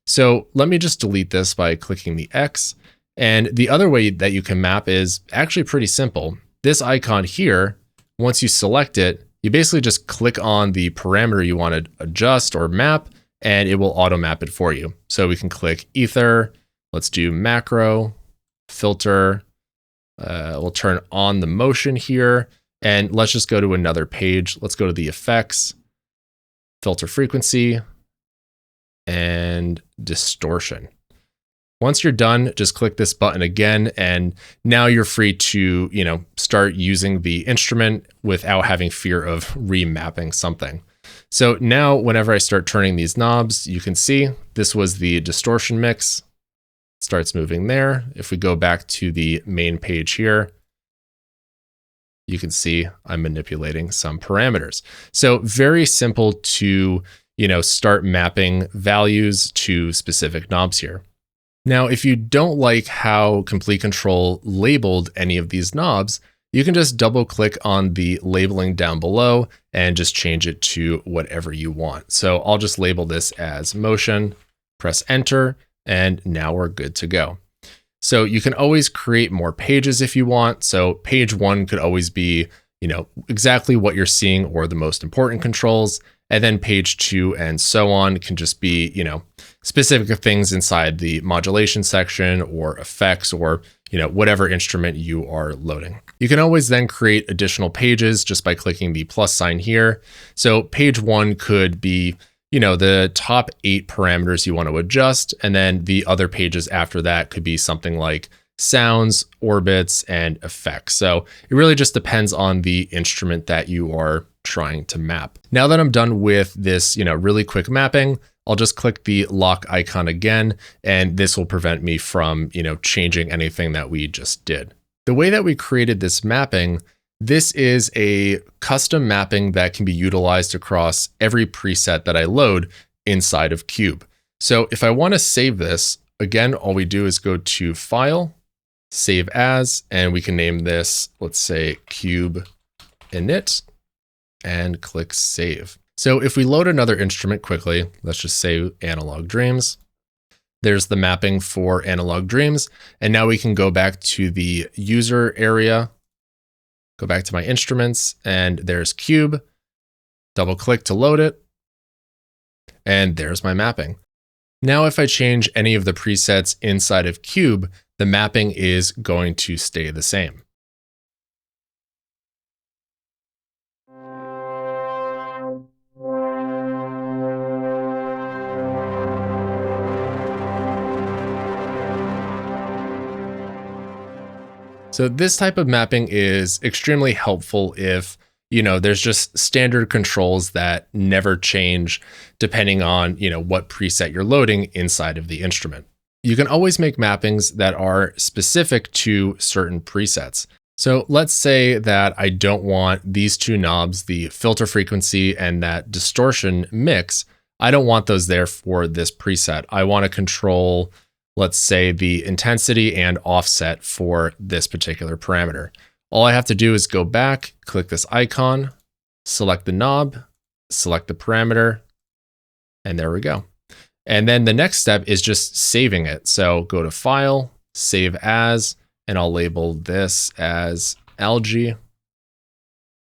So let me just delete this by clicking the X. And the other way that you can map is actually pretty simple. This icon here, once you select it, you basically just click on the parameter you want to adjust or map, and it will auto map it for you. So we can click ether. Let's do macro, filter. We'll turn on the motion here. And let's just go to another page. Let's go to the effects, filter frequency, and distortion. Once you're done, just click this button again, and now you're free to, start using the instrument without having fear of remapping something. So now whenever I start turning these knobs, you can see this was the distortion mix. It starts moving there. If we go back to the main page here, you can see I'm manipulating some parameters. So very simple to, start mapping values to specific knobs here. Now, if you don't like how Complete Control labeled any of these knobs, you can just double click on the labeling down below and just change it to whatever you want. So I'll just label this as motion, press enter, and now we're good to go. So you can always create more pages if you want. So page 1 could always be, exactly what you're seeing or the most important controls. And then page 2 and so on can just be, specific things inside the modulation section or effects or, whatever instrument you are loading. You can always then create additional pages just by clicking the plus sign here. So page 1 could be, the top 8 parameters you want to adjust. And then the other pages after that could be something like sounds, orbits, and effects. So it really just depends on the instrument that you are trying to map. Now that I'm done with this, really quick mapping, I'll just click the lock icon again, and this will prevent me from, changing anything that we just did. The way that we created this mapping, this is a custom mapping that can be utilized across every preset that I load inside of Cube. So if I want to save this, again, all we do is go to File, save as, and we can name this, let's say cube init, and click save. So if we load another instrument quickly, let's just say analog dreams. There's the mapping for analog dreams. And now we can go back to the user area, go back to my instruments, and there's cube, double click to load it. And there's my mapping. Now, if I change any of the presets inside of cube, the mapping is going to stay the same. So this type of mapping is extremely helpful if, there's just standard controls that never change depending on, what preset you're loading inside of the instrument. You can always make mappings that are specific to certain presets. So let's say that I don't want these two knobs, the filter frequency and that distortion mix. I don't want those there for this preset. I want to control, let's say, the intensity and offset for this particular parameter. All I have to do is go back, click this icon, select the knob, select the parameter, and there we go. And then the next step is just saving it. So go to File, Save As, and I'll label this as algae,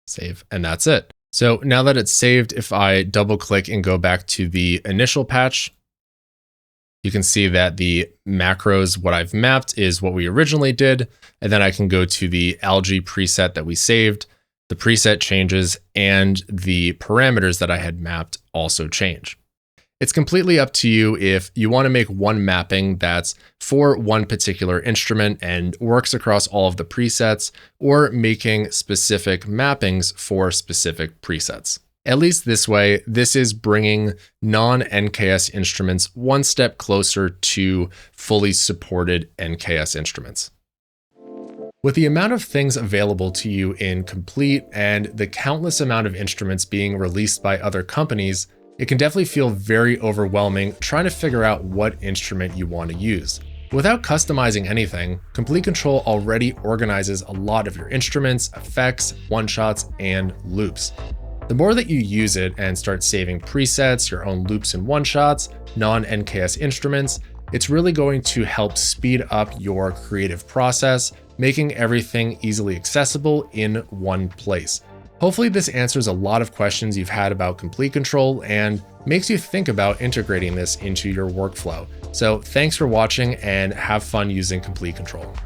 save, and that's it. So now that it's saved, if I double click and go back to the initial patch, you can see that the macros, what I've mapped is what we originally did. And then I can go to the algae preset that we saved. The preset changes and the parameters that I had mapped also change. It's completely up to you if you want to make one mapping that's for one particular instrument and works across all of the presets, or making specific mappings for specific presets. At least this way, this is bringing non-NKS instruments one step closer to fully supported NKS instruments. With the amount of things available to you in Komplete and the countless amount of instruments being released by other companies, it can definitely feel very overwhelming trying to figure out what instrument you want to use. Without customizing anything, Komplete Kontrol already organizes a lot of your instruments, effects, one-shots, and loops. The more that you use it and start saving presets, your own loops and one-shots, non-NKS instruments, it's really going to help speed up your creative process, making everything easily accessible in one place. Hopefully this answers a lot of questions you've had about Komplete Kontrol and makes you think about integrating this into your workflow. So thanks for watching and have fun using Komplete Kontrol.